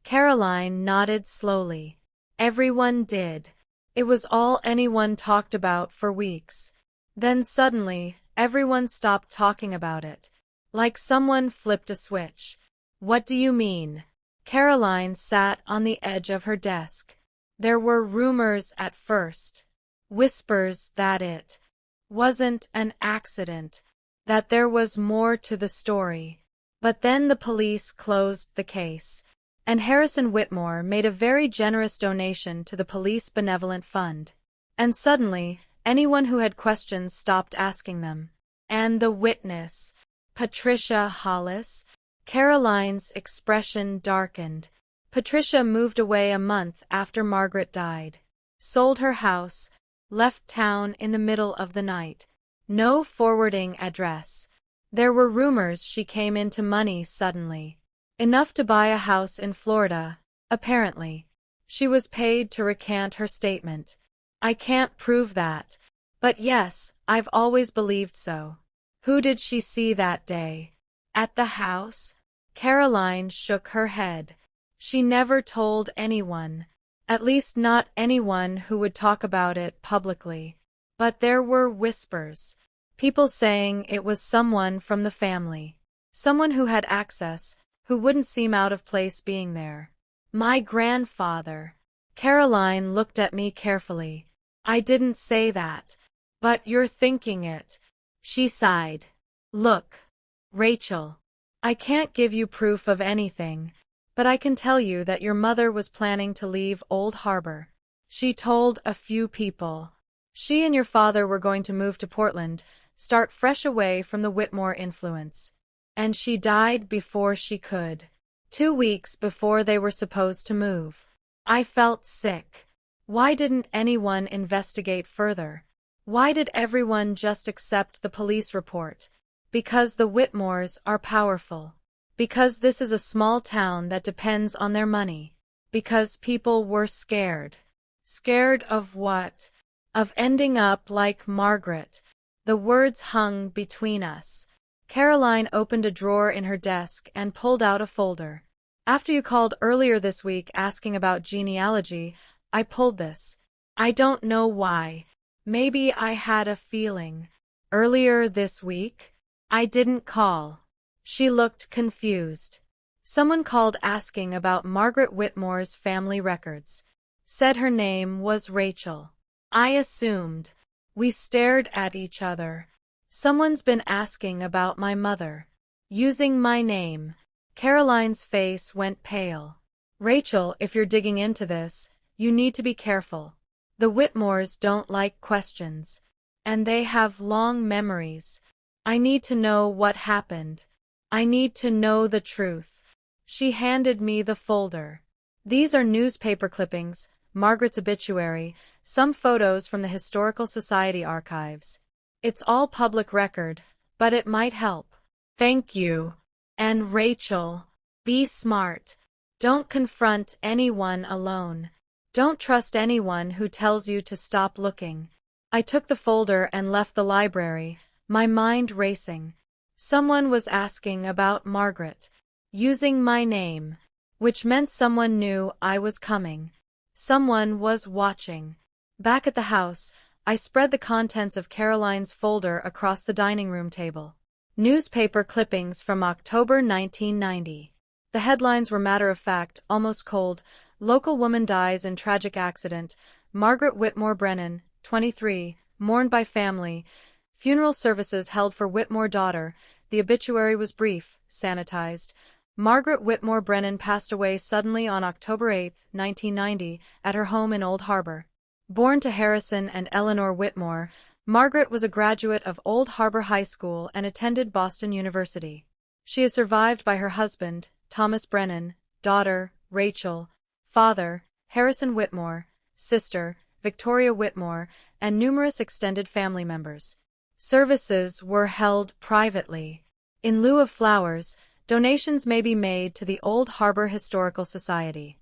Caroline nodded slowly. Everyone did. It was all anyone talked about for weeks. Then suddenly, everyone stopped talking about it. Like someone flipped a switch. What do you mean? Caroline sat on the edge of her desk. There were rumors at first. Whispers that it wasn't an accident, that there was more to the story. But then the police closed the case, and Harrison Whitmore made a very generous donation to the Police Benevolent Fund. And suddenly, anyone who had questions stopped asking them. And the witness, Patricia Hollis? Caroline's expression darkened. Patricia moved away a month after Margaret died. Sold her house, left town in the middle of the night. No forwarding address. There were rumors she came into money suddenly. Enough to buy a house in Florida, apparently. She was paid to recant her statement. I can't prove that. But yes, I've always believed so. Who did she see that day? At the house? Caroline shook her head. She never told anyone. At least not anyone who would talk about it publicly. But there were whispers. People saying it was someone from the family. Someone who had access, who wouldn't seem out of place being there. My grandfather. Caroline looked at me carefully. I didn't say that. But you're thinking it. She sighed. Look, Rachel. I can't give you proof of anything, but I can tell you that your mother was planning to leave Old Harbor. She told a few people. She and your father were going to move to Portland, start fresh away from the Whitmore influence. And she died before she could. 2 weeks before they were supposed to move. I felt sick. Why didn't anyone investigate further? Why did everyone just accept the police report? Because the Whitmores are powerful. Because this is a small town that depends on their money. Because people were scared. Scared of what? Of ending up like Margaret. The words hung between us. Caroline opened a drawer in her desk and pulled out a folder. After you called earlier this week asking about genealogy, I pulled this. I don't know why. Maybe I had a feeling. Earlier this week? I didn't call. She looked confused. Someone called asking about Margaret Whitmore's family records. Said her name was Rachel. I assumed. We stared at each other. Someone's been asking about my mother. Using my name. Caroline's face went pale. Rachel, if you're digging into this, you need to be careful. The Whitmores don't like questions. And they have long memories. I need to know what happened. I need to know the truth. She handed me the folder. These are newspaper clippings, Margaret's obituary, some photos from the Historical Society archives. It's all public record, but it might help. Thank you. And Rachel, be smart. Don't confront anyone alone. Don't trust anyone who tells you to stop looking. I took the folder and left the library, my mind racing. Someone was asking about Margaret, using my name, which meant someone knew I was coming. Someone was watching. Back at the house, I spread the contents of Caroline's folder across the dining room table. Newspaper clippings from October 1990. The headlines were matter-of-fact, almost cold. Local woman dies in tragic accident. Margaret Whitmore Brennan, 23, mourned by family. Funeral services held for Whitmore daughter. The obituary was brief, sanitized. Margaret Whitmore Brennan passed away suddenly on October 8, 1990, at her home in Old Harbor. Born to Harrison and Eleanor Whitmore, Margaret was a graduate of Old Harbor High School and attended Boston University. She is survived by her husband, Thomas Brennan, daughter, Rachel, father, Harrison Whitmore, sister, Victoria Whitmore, and numerous extended family members. Services were held privately. In lieu of flowers, donations may be made to the Old Harbor Historical Society.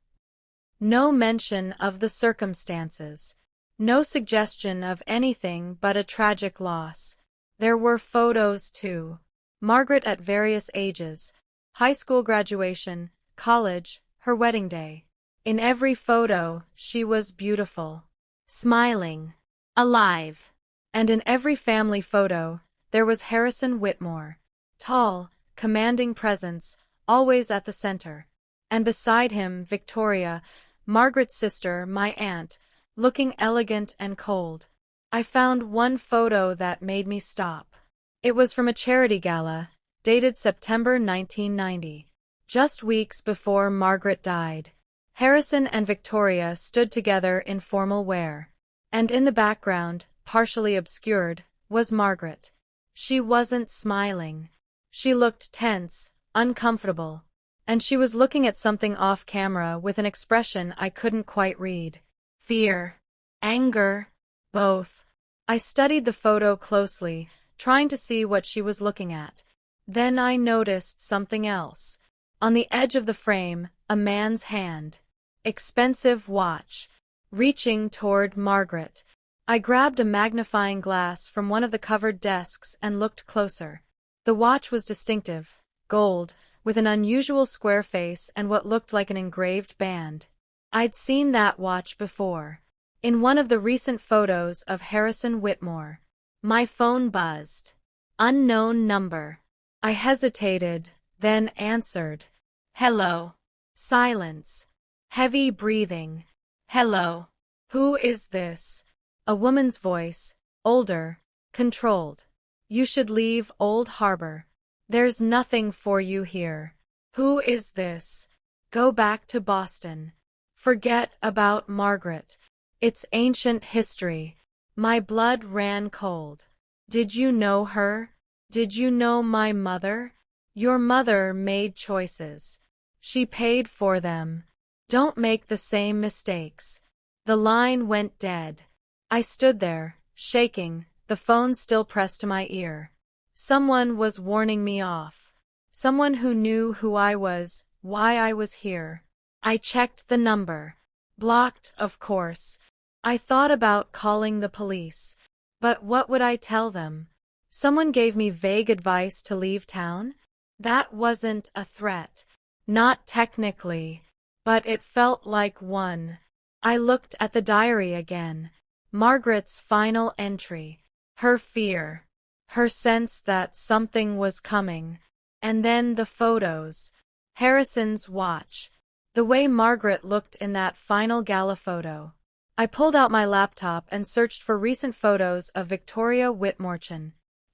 No mention of the circumstances. No suggestion of anything but a tragic loss. There were photos too. Margaret at various ages. High school graduation, college, her wedding day. In every photo, she was beautiful, smiling, alive. And in every family photo, there was Harrison Whitmore. Tall, commanding presence, always at the center. And beside him, Victoria, Margaret's sister, my aunt, looking elegant and cold. I found one photo that made me stop. It was from a charity gala, dated September 1990. Just weeks before Margaret died. Harrison and Victoria stood together in formal wear. And in the background, partially obscured, was Margaret. She wasn't smiling. She looked tense, uncomfortable. And she was looking at something off camera with an expression I couldn't quite read. Fear. Anger. Both. I studied the photo closely, trying to see what she was looking at. Then I noticed something else. On the edge of the frame, a man's hand. Expensive watch. Reaching toward Margaret. I grabbed a magnifying glass from one of the covered desks and looked closer. The watch was distinctive, gold, with an unusual square face and what looked like an engraved band. I'd seen that watch before. In one of the recent photos of Harrison Whitmore. My phone buzzed. Unknown number. I hesitated, then answered. Hello. Silence. Heavy breathing. Hello. Who is this? A woman's voice, older, controlled. You should leave Old Harbor. There's nothing for you here. Who is this? Go back to Boston. Forget about Margaret. It's ancient history. My blood ran cold. Did you know her? Did you know my mother? Your mother made choices. She paid for them. Don't make the same mistakes. The line went dead. I stood there, shaking, the phone still pressed to my ear. Someone was warning me off. Someone who knew who I was, why I was here. I checked the number. Blocked, of course. I thought about calling the police. But what would I tell them? Someone gave me vague advice to leave town? That wasn't a threat. Not technically. But it felt like one. I looked at the diary again. Margaret's final entry. Her fear. Her sense that something was coming. And then the photos. Harrison's watch. The way Margaret looked in that final gala photo. I pulled out my laptop and searched for recent photos of Victoria Whitmore.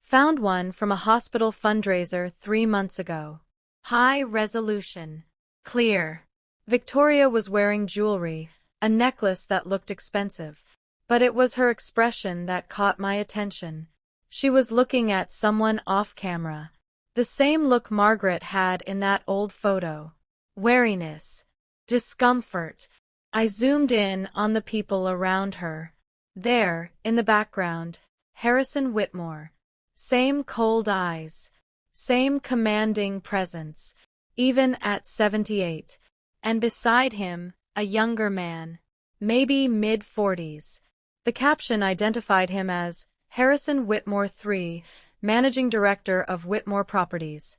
Found one from a hospital fundraiser 3 months ago. High resolution. Clear. Victoria was wearing jewelry, a necklace that looked expensive. But it was her expression that caught my attention. She was looking at someone off camera. The same look Margaret had in that old photo. Wariness. Discomfort. I zoomed in on the people around her. There, in the background, Harrison Whitmore. Same cold eyes. Same commanding presence. Even at 78. And beside him, a younger man. Maybe mid-40s. The caption identified him as Harrison Whitmore III, Managing Director of Whitmore Properties.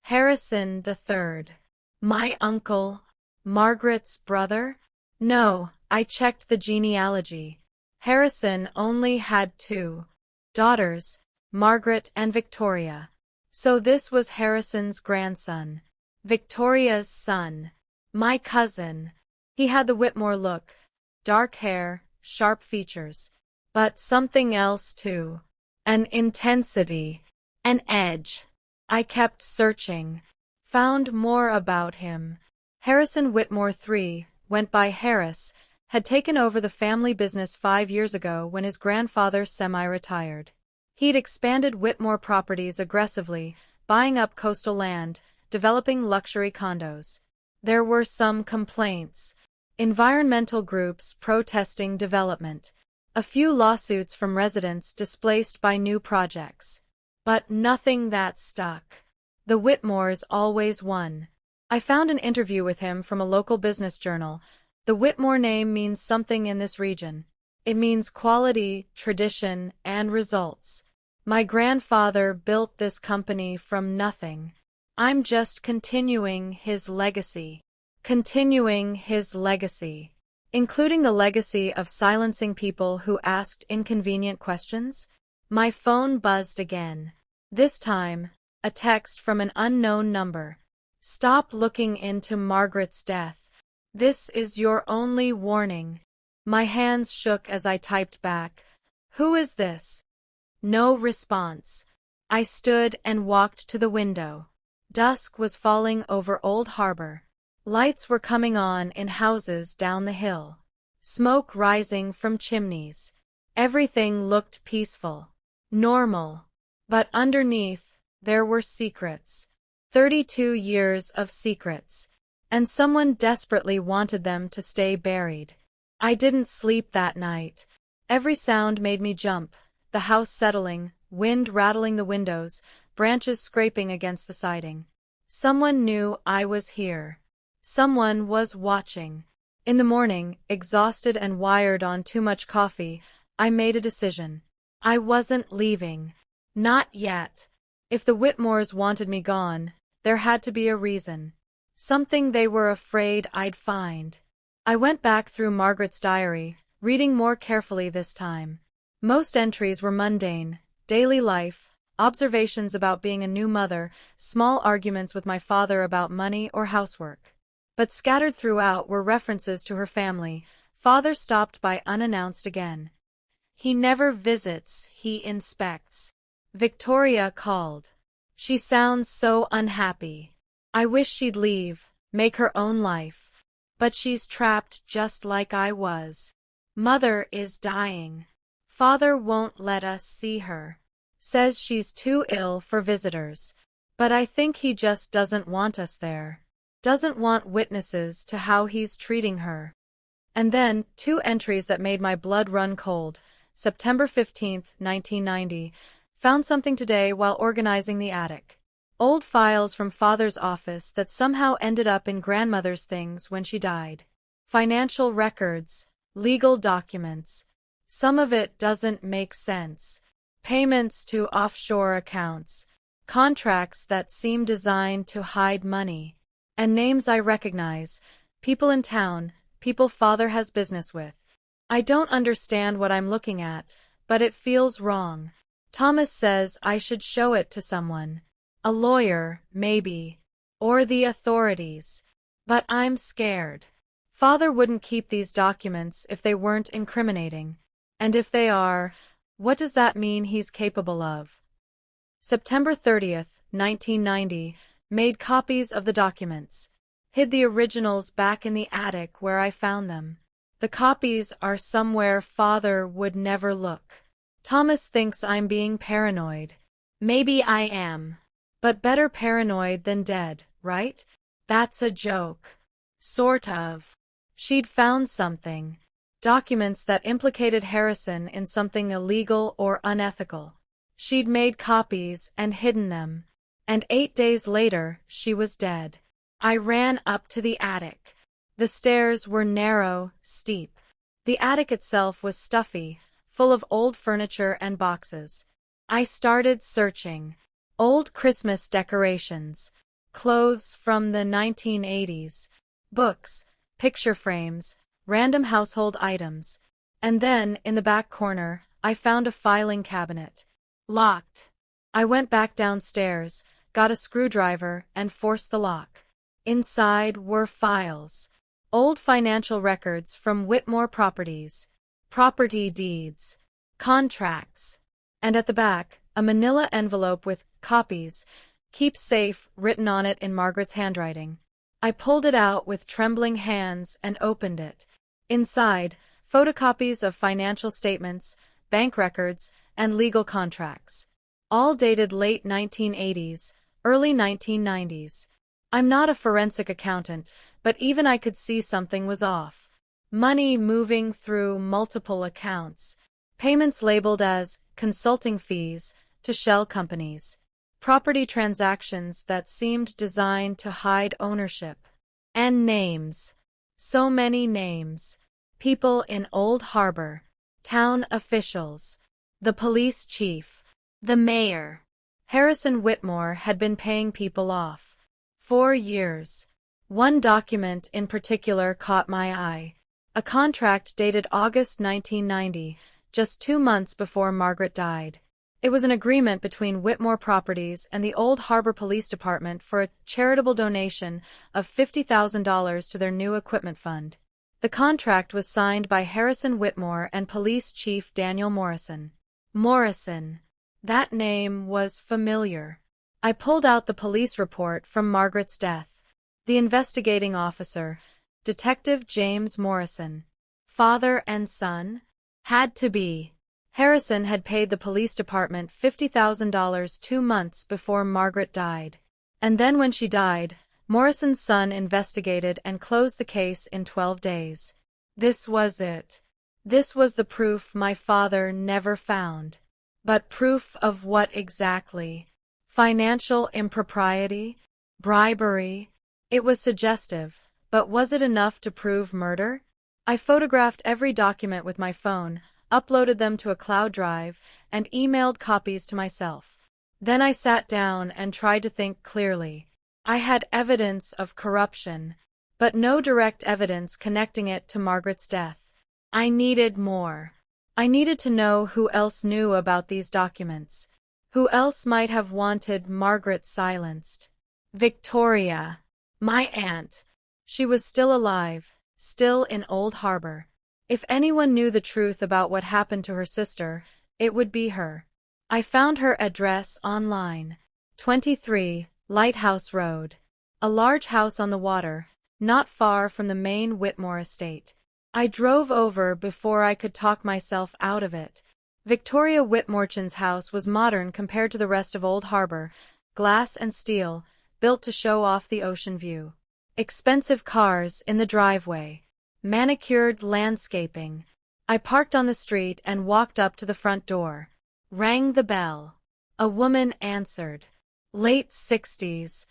Harrison III. My uncle? Margaret's brother? No, I checked the genealogy. Harrison only had 2 daughters, Margaret and Victoria. So this was Harrison's grandson. Victoria's son. My cousin. He had the Whitmore look, dark hair, sharp features, but something else too. An intensity, an edge. I kept searching, found more about him. Harrison Whitmore III, went by Harris, had taken over the family business 5 years ago when his grandfather semi-retired. He'd expanded Whitmore Properties aggressively, buying up coastal land, developing luxury condos. There were some complaints. Environmental groups protesting development. A few lawsuits from residents displaced by new projects. But nothing that stuck. The Whitmores always won. I found an interview with him from a local business journal. The Whitmore name means something in this region. It means quality, tradition, and results. My grandfather built this company from nothing. I'm just continuing his legacy. Continuing his legacy. Including the legacy of silencing people who asked inconvenient questions? My phone buzzed again. This time, a text from an unknown number. Stop looking into Margaret's death. This is your only warning. My hands shook as I typed back. Who is this? No response. I stood and walked to the window. Dusk was falling over Old Harbor. Lights were coming on in houses down the hill. Smoke rising from chimneys. Everything looked peaceful. Normal. But underneath, there were secrets. 32 years of secrets. And someone desperately wanted them to stay buried. I didn't sleep that night. Every sound made me jump. The house settling, wind rattling the windows, branches scraping against the siding. Someone knew I was here. Someone was watching. In the morning, exhausted and wired on too much coffee, I made a decision. I wasn't leaving. Not yet. If the Whitmores wanted me gone, there had to be a reason. Something they were afraid I'd find. I went back through Margaret's diary, reading more carefully this time. Most entries were mundane, daily life, observations about being a new mother, small arguments with my father about money or housework. But scattered throughout were references to her family. Father stopped by unannounced again. He never visits, he inspects. Victoria called. She sounds so unhappy. I wish she'd leave, make her own life. But she's trapped just like I was. Mother is dying. Father won't let us see her. Says she's too ill for visitors. But I think he just doesn't want us there. Doesn't want witnesses to how he's treating her. And then, 2 entries that made my blood run cold. September 15th, 1990. Found something today while organizing the attic. Old files from Father's office that somehow ended up in Grandmother's things when she died. Financial records, legal documents. Some of it doesn't make sense. Payments to offshore accounts. Contracts that seem designed to hide money. And names I recognize. People in town, people Father has business with. I don't understand what I'm looking at, but it feels wrong. Thomas says I should show it to someone. A lawyer, maybe. Or the authorities. But I'm scared. Father wouldn't keep these documents if they weren't incriminating. And if they are, what does that mean he's capable of? September 30th, 1990. Made copies of the documents. Hid the originals back in the attic where I found them. The copies are somewhere Father would never look. Thomas thinks I'm being paranoid. Maybe I am. But better paranoid than dead, right? That's a joke. Sort of. She'd found something. Documents that implicated Harrison in something illegal or unethical. She'd made copies and hidden them. And 8 days later, she was dead. I ran up to the attic. The stairs were narrow, steep. The attic itself was stuffy, full of old furniture and boxes. I started searching. Old Christmas decorations. Clothes from the 1980s. Books, picture frames, random household items. And then, in the back corner, I found a filing cabinet. Locked. I went back downstairs, got a screwdriver, and forced the lock. Inside were files. Old financial records from Whitmore Properties, property deeds, contracts, and at the back, a manila envelope with copies, keep safe, written on it in Margaret's handwriting. I pulled it out with trembling hands and opened it. Inside, photocopies of financial statements, bank records, and legal contracts. All dated late 1980s, early 1990s. I'm not a forensic accountant, but even I could see something was off. Money moving through multiple accounts. Payments labeled as consulting fees to shell companies. Property transactions that seemed designed to hide ownership. And names. So many names. People in Old Harbor. Town officials. The police chief. The mayor. Harrison Whitmore had been paying people off. 4 years. One document in particular caught my eye. A contract dated August 1990, just 2 months before Margaret died. It was an agreement between Whitmore Properties and the Old Harbor Police Department for a charitable donation of $50,000 to their new equipment fund. The contract was signed by Harrison Whitmore and Police Chief Daniel Morrison. Morrison. That name was familiar. I pulled out the police report from Margaret's death. The investigating officer, Detective James Morrison. Father and son? Had to be. Harrison had paid the police department $50,000 2 months before Margaret died. And then when she died, Morrison's son investigated and closed the case in 12 days. This was it. This was the proof my father never found. But proof of what exactly? Financial impropriety? Bribery? It was suggestive, but was it enough to prove murder? I photographed every document with my phone, uploaded them to a cloud drive, and emailed copies to myself. Then I sat down and tried to think clearly. I had evidence of corruption, but no direct evidence connecting it to Margaret's death. I needed more. I needed to know who else knew about these documents. Who else might have wanted Margaret silenced? Victoria. My aunt. She was still alive, still in Old Harbor. If anyone knew the truth about what happened to her sister, it would be her. I found her address online. 23, Lighthouse Road. A large house on the water, not far from the main Whitmore estate. I drove over before I could talk myself out of it. Victoria Whitmore's house was modern compared to the rest of Old Harbor, glass and steel, built to show off the ocean view. Expensive cars in the driveway. Manicured landscaping. I parked on the street and walked up to the front door. Rang the bell. A woman answered. Late 60s.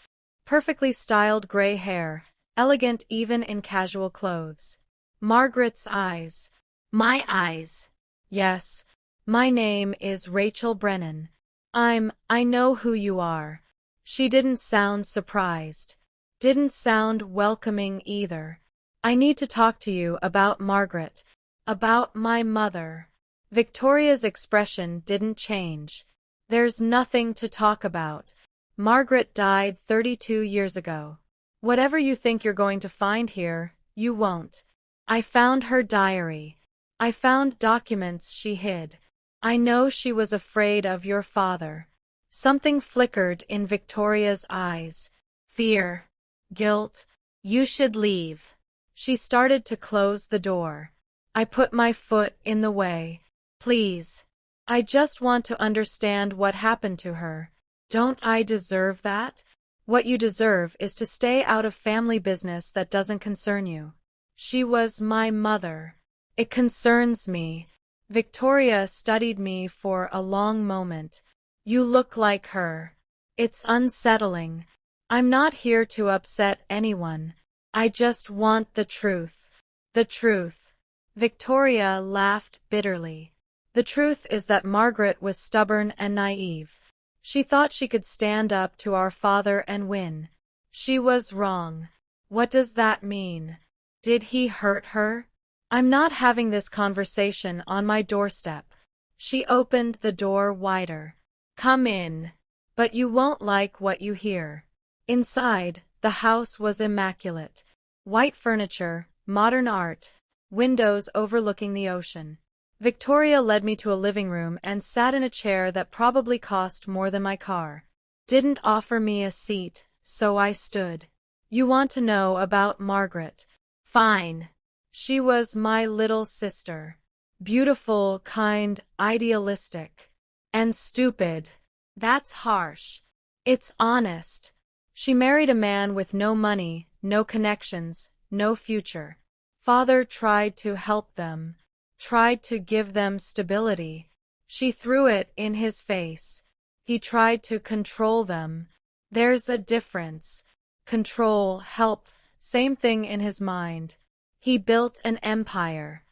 Perfectly styled gray hair, elegant even in casual clothes. Margaret's eyes. My eyes. Yes. My name is Rachel Brennan. I know who you are. She didn't sound surprised. Didn't sound welcoming either. I need to talk to you about Margaret. About my mother. Victoria's expression didn't change. There's nothing to talk about. Margaret died 32 years ago. Whatever you think you're going to find here, you won't. I found her diary. I found documents she hid. I know she was afraid of your father. Something flickered in Victoria's eyes. Fear. Guilt. You should leave. She started to close the door. I put my foot in the way. Please. I just want to understand what happened to her. Don't I deserve that? What you deserve is to stay out of family business that doesn't concern you. She was my mother. It concerns me. Victoria studied me for a long moment. You look like her. It's unsettling. I'm not here to upset anyone. I just want the truth. The truth. Victoria laughed bitterly. The truth is that Margaret was stubborn and naive. She thought she could stand up to our father and win. She was wrong. What does that mean? Did he hurt her? I'm not having this conversation on my doorstep. She opened the door wider. Come in. But you won't like what you hear. Inside, the house was immaculate. White furniture, modern art, windows overlooking the ocean. Victoria led me to a living room and sat in a chair that probably cost more than my car. Didn't offer me a seat, so I stood. You want to know about Margaret? Fine. She was my little sister. Beautiful, kind, idealistic. And stupid. That's harsh. It's honest. She married a man with no money, no connections, no future. Father tried to help them, tried to give them stability. She threw it in his face. He tried to control them. There's a difference. Control, help, same thing in his mind. He built an empire.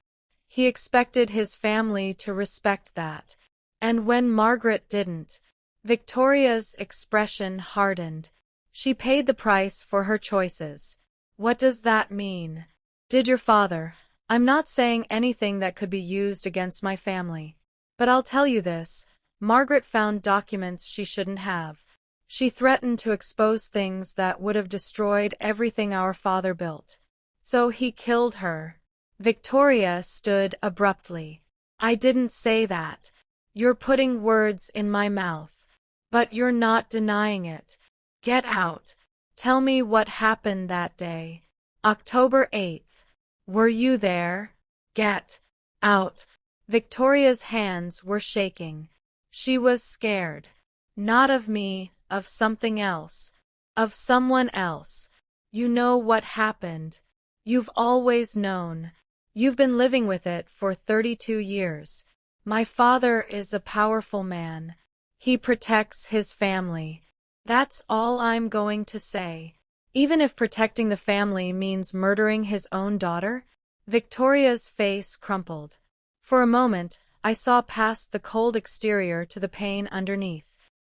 He expected his family to respect that. And when Margaret didn't, Victoria's expression hardened. She paid the price for her choices. What does that mean? Did your father? I'm not saying anything that could be used against my family. But I'll tell you this. Margaret found documents she shouldn't have. She threatened to expose things that would have destroyed everything our father built. So he killed her. Victoria stood abruptly. I didn't say that. You're putting words in my mouth. But you're not denying it. Get out. Tell me what happened that day. October 8th. Were you there? Get out. Victoria's hands were shaking. She was scared. Not of me, of something else. Of someone else. You know what happened. You've always known. You've been living with it for 32 years. My father is a powerful man. He protects his family. That's all I'm going to say. Even if protecting the family means murdering his own daughter? Victoria's face crumpled. For a moment, I saw past the cold exterior to the pain underneath.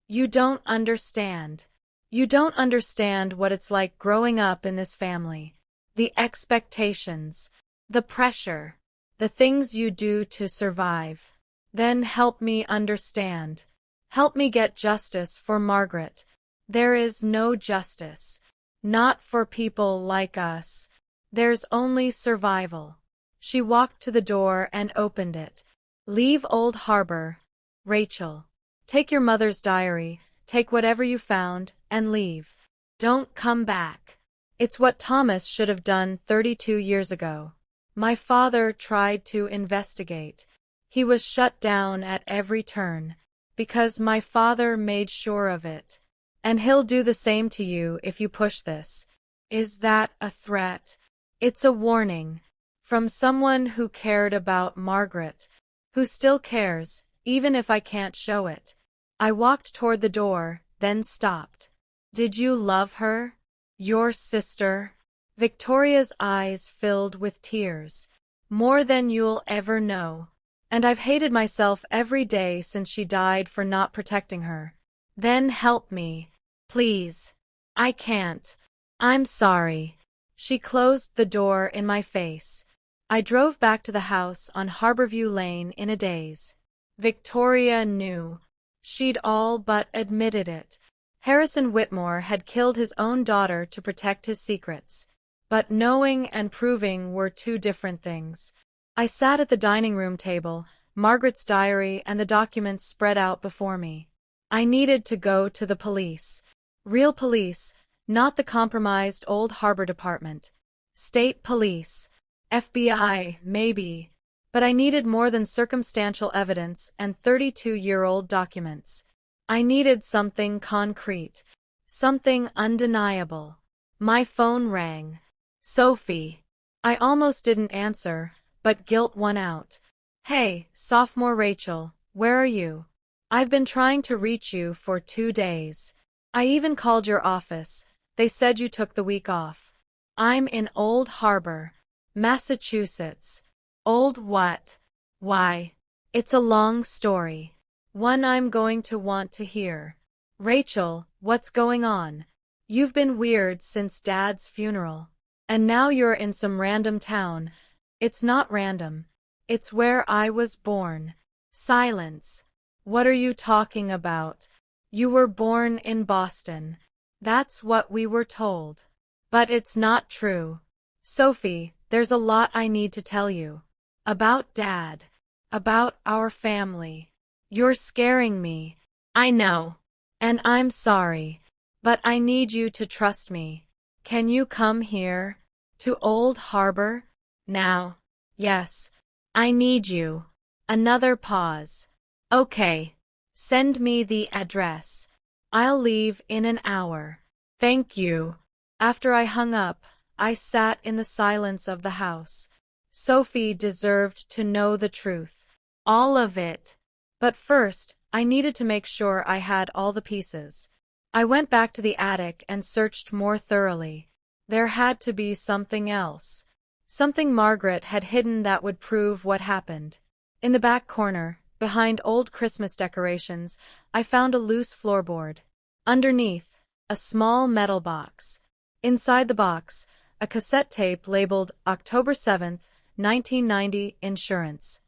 You don't understand. You don't understand what it's like growing up in this family. The expectations, the pressure, the things you do to survive. Then help me understand. Help me get justice for Margaret. There is no justice. Not for people like us. There's only survival. She walked to the door and opened it. Leave Old Harbor. Rachel. Take your mother's diary, take whatever you found, and leave. Don't come back. It's what Thomas should have done 32 years ago. My father tried to investigate. He was shut down at every turn, because my father made sure of it. And he'll do the same to you if you push this. Is that a threat? It's a warning. From someone who cared about Margaret, who still cares, even if I can't show it. I walked toward the door, then stopped. Did you love her? Your sister? Victoria's eyes filled with tears. More than you'll ever know. And I've hated myself every day since she died for not protecting her. Then help me. Please. I can't. I'm sorry. She closed the door in my face. I drove back to the house on Harborview Lane in a daze. Victoria knew. She'd all but admitted it. Harrison Whitmore had killed his own daughter to protect his secrets. But knowing and proving were two different things. I sat at the dining room table, Margaret's diary and the documents spread out before me. I needed to go to the police. Real police, not the compromised Old Harbor Department. State police. FBI, maybe. But I needed more than circumstantial evidence and 32-year-old documents. I needed something concrete. Something undeniable. My phone rang. Sophie. I almost didn't answer, but guilt won out. Hey, sophomore Rachel, where are you? I've been trying to reach you for 2 days. I even called your office. They said you took the week off. I'm in Old Harbor, Massachusetts. Old what? Why? It's a long story. One I'm going to want to hear. Rachel, what's going on? You've been weird since Dad's funeral. And now you're in some random town. It's not random. It's where I was born. Silence. What are you talking about? You were born in Boston. That's what we were told. But it's not true. Sophie, there's a lot I need to tell you. About Dad. About our family. You're scaring me. I know. And I'm sorry. But I need you to trust me. Can you come here? To Old Harbor? Now. Yes. I need you. Another pause. Okay. Send me the address. I'll leave in an hour. Thank you. After I hung up, I sat in the silence of the house. Sophie deserved to know the truth. All of it. But first, I needed to make sure I had all the pieces. I went back to the attic and searched more thoroughly. There had to be something else. Something Margaret had hidden that would prove what happened. In the back corner, behind old Christmas decorations, I found a loose floorboard. Underneath, a small metal box. Inside the box, a cassette tape labeled October 7th, 1990 insurance.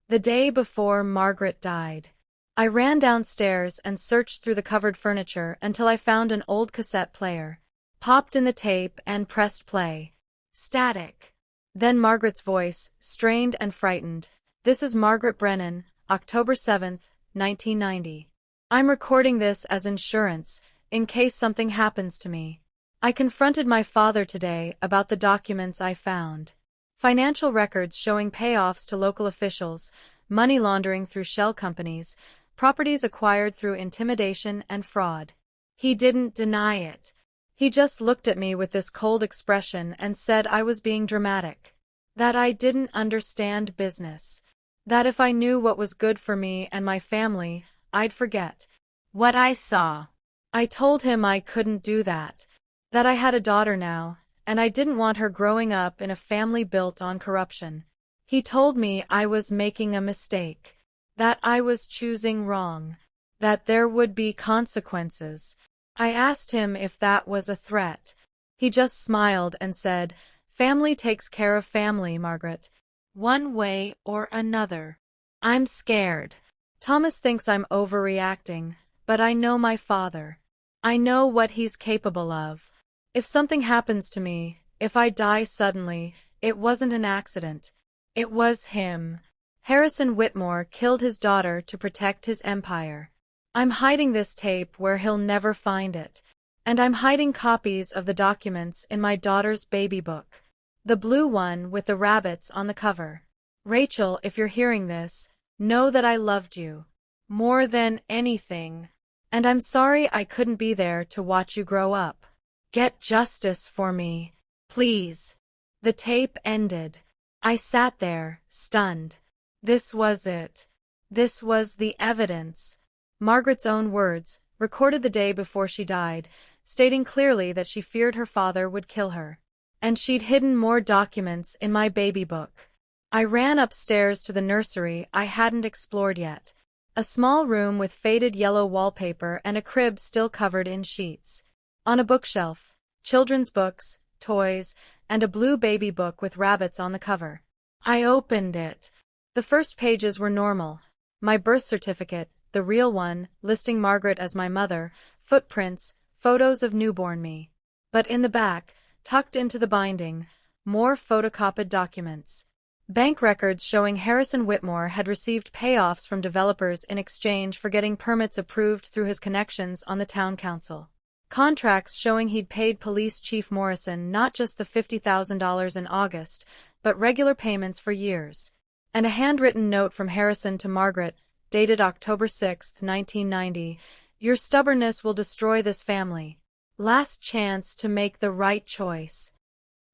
The day before Margaret died. I ran downstairs and searched through the covered furniture until I found an old cassette player. Popped in the tape and pressed play. Static. Then Margaret's voice, strained and frightened. This is Margaret Brennan, October 7th, 1990. I'm recording this as insurance, in case something happens to me. I confronted my father today about the documents I found. Financial records showing payoffs to local officials, money laundering through shell companies, properties acquired through intimidation and fraud. He didn't deny it. He just looked at me with this cold expression and said I was being dramatic. That I didn't understand business. That if I knew what was good for me and my family, I'd forget what I saw. I told him I couldn't do that. That I had a daughter now, and I didn't want her growing up in a family built on corruption. He told me I was making a mistake. That I was choosing wrong. That there would be consequences. I asked him if that was a threat. He just smiled and said, "Family takes care of family, Margaret. One way or another." I'm scared. Thomas thinks I'm overreacting, but I know my father. I know what he's capable of. If something happens to me, if I die suddenly, it wasn't an accident. It was him. Harrison Whitmore killed his daughter to protect his empire. I'm hiding this tape where he'll never find it. And I'm hiding copies of the documents in my daughter's baby book. The blue one with the rabbits on the cover. Rachel, if you're hearing this, know that I loved you. More than anything. And I'm sorry I couldn't be there to watch you grow up. Get justice for me. Please. The tape ended. I sat there, stunned. This was it. This was the evidence. Margaret's own words, recorded the day before she died, stating clearly that she feared her father would kill her. And she'd hidden more documents in my baby book. I ran upstairs to the nursery I hadn't explored yet. A small room with faded yellow wallpaper and a crib still covered in sheets. On a bookshelf, children's books, toys, and a blue baby book with rabbits on the cover. I opened it. The first pages were normal. My birth certificate, the real one, listing Margaret as my mother, footprints, photos of newborn me. But in the back, tucked into the binding, more photocopied documents. Bank records showing Harrison Whitmore had received payoffs from developers in exchange for getting permits approved through his connections on the town council. Contracts showing he'd paid Police Chief Morrison not just the $50,000 in August, but regular payments for years. And a handwritten note from Harrison to Margaret, dated October 6, 1990, "Your stubbornness will destroy this family. Last chance to make the right choice."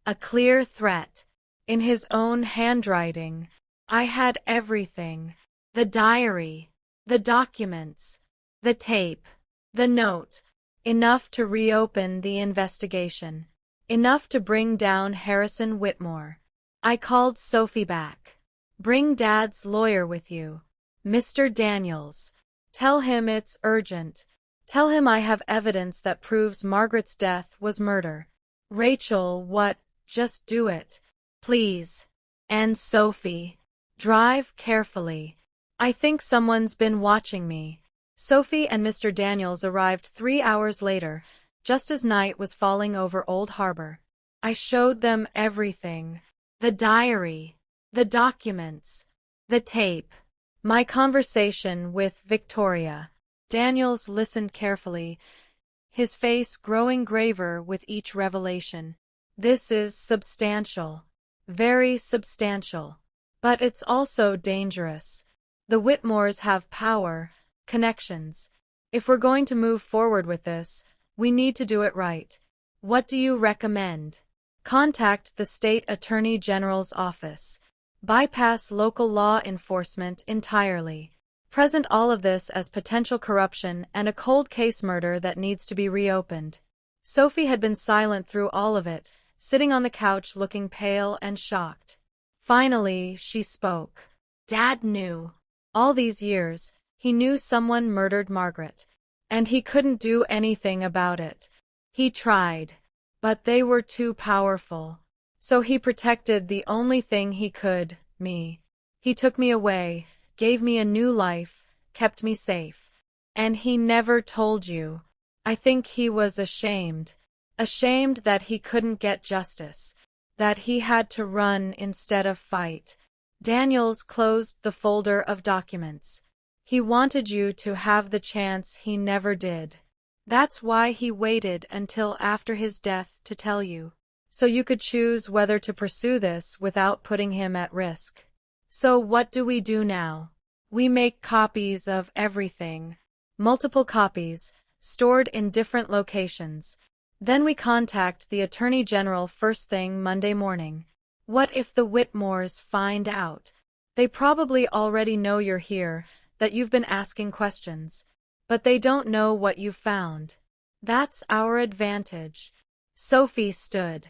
A clear threat. In his own handwriting. I had everything. The diary. The documents. The tape. The note. Enough to reopen the investigation. Enough to bring down Harrison Whitmore. I called Sophie back. "Bring Dad's lawyer with you. Mr. Daniels. Tell him it's urgent. Tell him I have evidence that proves Margaret's death was murder. Rachel, what? Just do it. Please. And Sophie. Drive carefully. I think someone's been watching me." Sophie and Mr. Daniels arrived 3 hours later, just as night was falling over Old Harbor. I showed them everything. The diary, the documents, the tape, my conversation with Victoria. Daniels listened carefully, his face growing graver with each revelation. This is substantial. Very substantial. But it's also dangerous. The Whitmores have power, connections. If we're going to move forward with this, we need to do it right. What do you recommend? Contact the State Attorney General's office. Bypass local law enforcement entirely. Present all of this as potential corruption and a cold case murder that needs to be reopened. Sophie had been silent through all of it, sitting on the couch looking pale and shocked. Finally, she spoke. Dad knew. All these years, he knew someone murdered Margaret. And he couldn't do anything about it. He tried. But they were too powerful. So he protected the only thing he could, me. He took me away, gave me a new life, kept me safe. And he never told you. I think he was ashamed. Ashamed that he couldn't get justice. That he had to run instead of fight. Daniels closed the folder of documents. He wanted you to have the chance he never did. That's why he waited until after his death to tell you. So you could choose whether to pursue this without putting him at risk. So what do we do now? We make copies of everything. Multiple copies, stored in different locations. Then we contact the Attorney General first thing Monday morning. What if the Whitmores find out? They probably already know you're here, that you've been asking questions. But they don't know what you've found. That's our advantage. Sophie stood.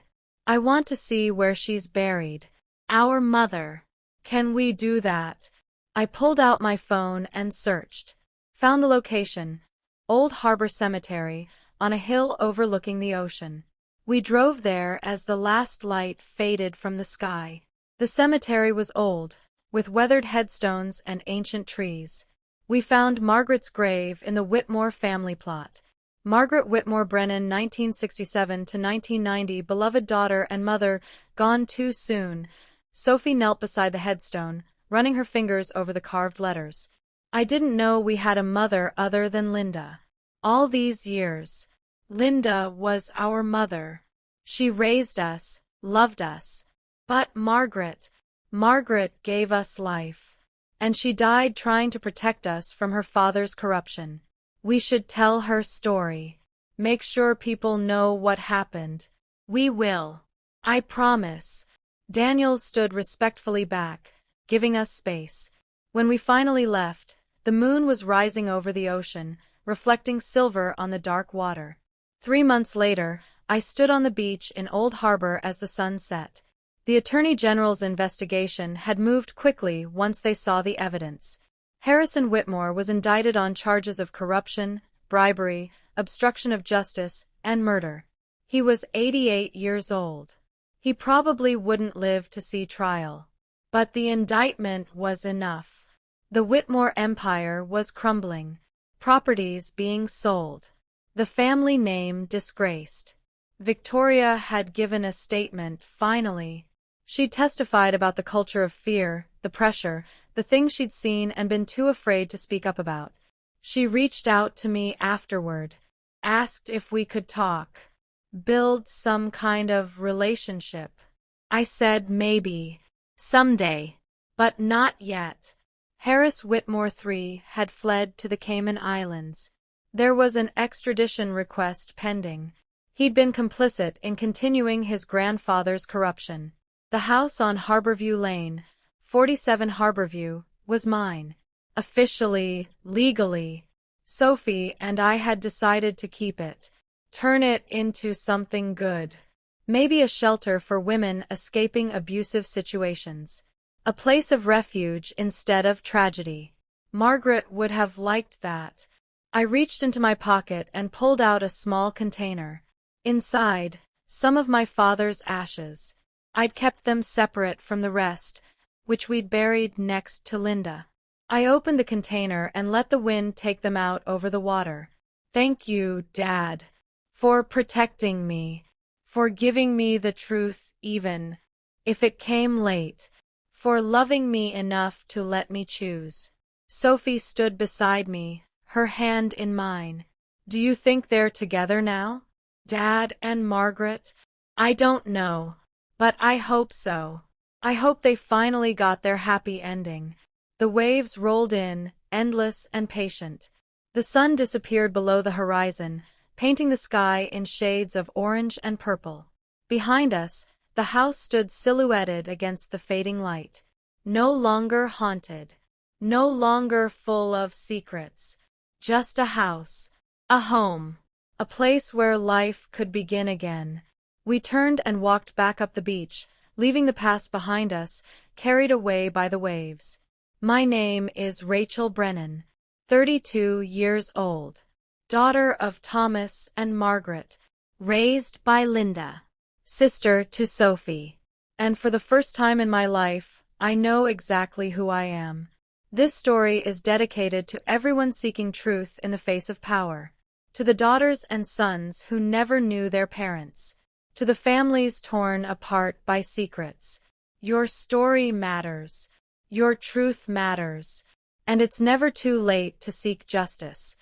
I want to see where she's buried. Our mother. Can we do that? I pulled out my phone and searched. Found the location. Old Harbor Cemetery, on a hill overlooking the ocean. We drove there as the last light faded from the sky. The cemetery was old, with weathered headstones and ancient trees. We found Margaret's grave in the Whitmore family plot. Margaret Whitmore Brennan, 1967 to 1990, beloved daughter and mother, gone too soon. Sophie knelt beside the headstone, running her fingers over the carved letters. I didn't know we had a mother other than Linda. All these years, Linda was our mother. She raised us, loved us. But Margaret gave us life. And she died trying to protect us from her father's corruption. We should tell her story. Make sure people know what happened. We will. I promise. Daniels stood respectfully back, giving us space. When we finally left, the moon was rising over the ocean, reflecting silver on the dark water. 3 months later, I stood on the beach in Old Harbor as the sun set. The Attorney General's investigation had moved quickly once they saw the evidence. Harrison Whitmore was indicted on charges of corruption, bribery, obstruction of justice, and murder. He was 88 years old. He probably wouldn't live to see trial. But the indictment was enough. The Whitmore empire was crumbling. Properties being sold. The family name disgraced. Victoria had given a statement, finally. She testified about the culture of fear, the pressure, the things she'd seen and been too afraid to speak up about. She reached out to me afterward, asked if we could talk, build some kind of relationship. I said maybe, someday, but not yet. Harris Whitmore III had fled to the Cayman Islands. There was an extradition request pending. He'd been complicit in continuing his grandfather's corruption. The house on Harborview Lane, 47 Harborview, was mine. Officially, legally. Sophie and I had decided to keep it. Turn it into something good. Maybe a shelter for women escaping abusive situations. A place of refuge instead of tragedy. Margaret would have liked that. I reached into my pocket and pulled out a small container. Inside, some of my father's ashes. I'd kept them separate from the rest, which we'd buried next to Linda. I opened the container and let the wind take them out over the water. Thank you, Dad, for protecting me, for giving me the truth even if it came late, for loving me enough to let me choose. Sophie stood beside me, her hand in mine. Do you think they're together now? Dad and Margaret? I don't know, but I hope so. I hope they finally got their happy ending. The waves rolled in, endless and patient. The sun disappeared below the horizon, painting the sky in shades of orange and purple. Behind us, the house stood silhouetted against the fading light. No longer haunted. No longer full of secrets. Just a house. A home. A place where life could begin again. We turned and walked back up the beach, leaving the past behind us, carried away by the waves. My name is Rachel Brennan, 32 years old, daughter of Thomas and Margaret, raised by Linda, sister to Sophie. And for the first time in my life, I know exactly who I am. This story is dedicated to everyone seeking truth in the face of power, to the daughters and sons who never knew their parents, to the families torn apart by secrets. Your story matters. Your truth matters. And it's never too late to seek justice.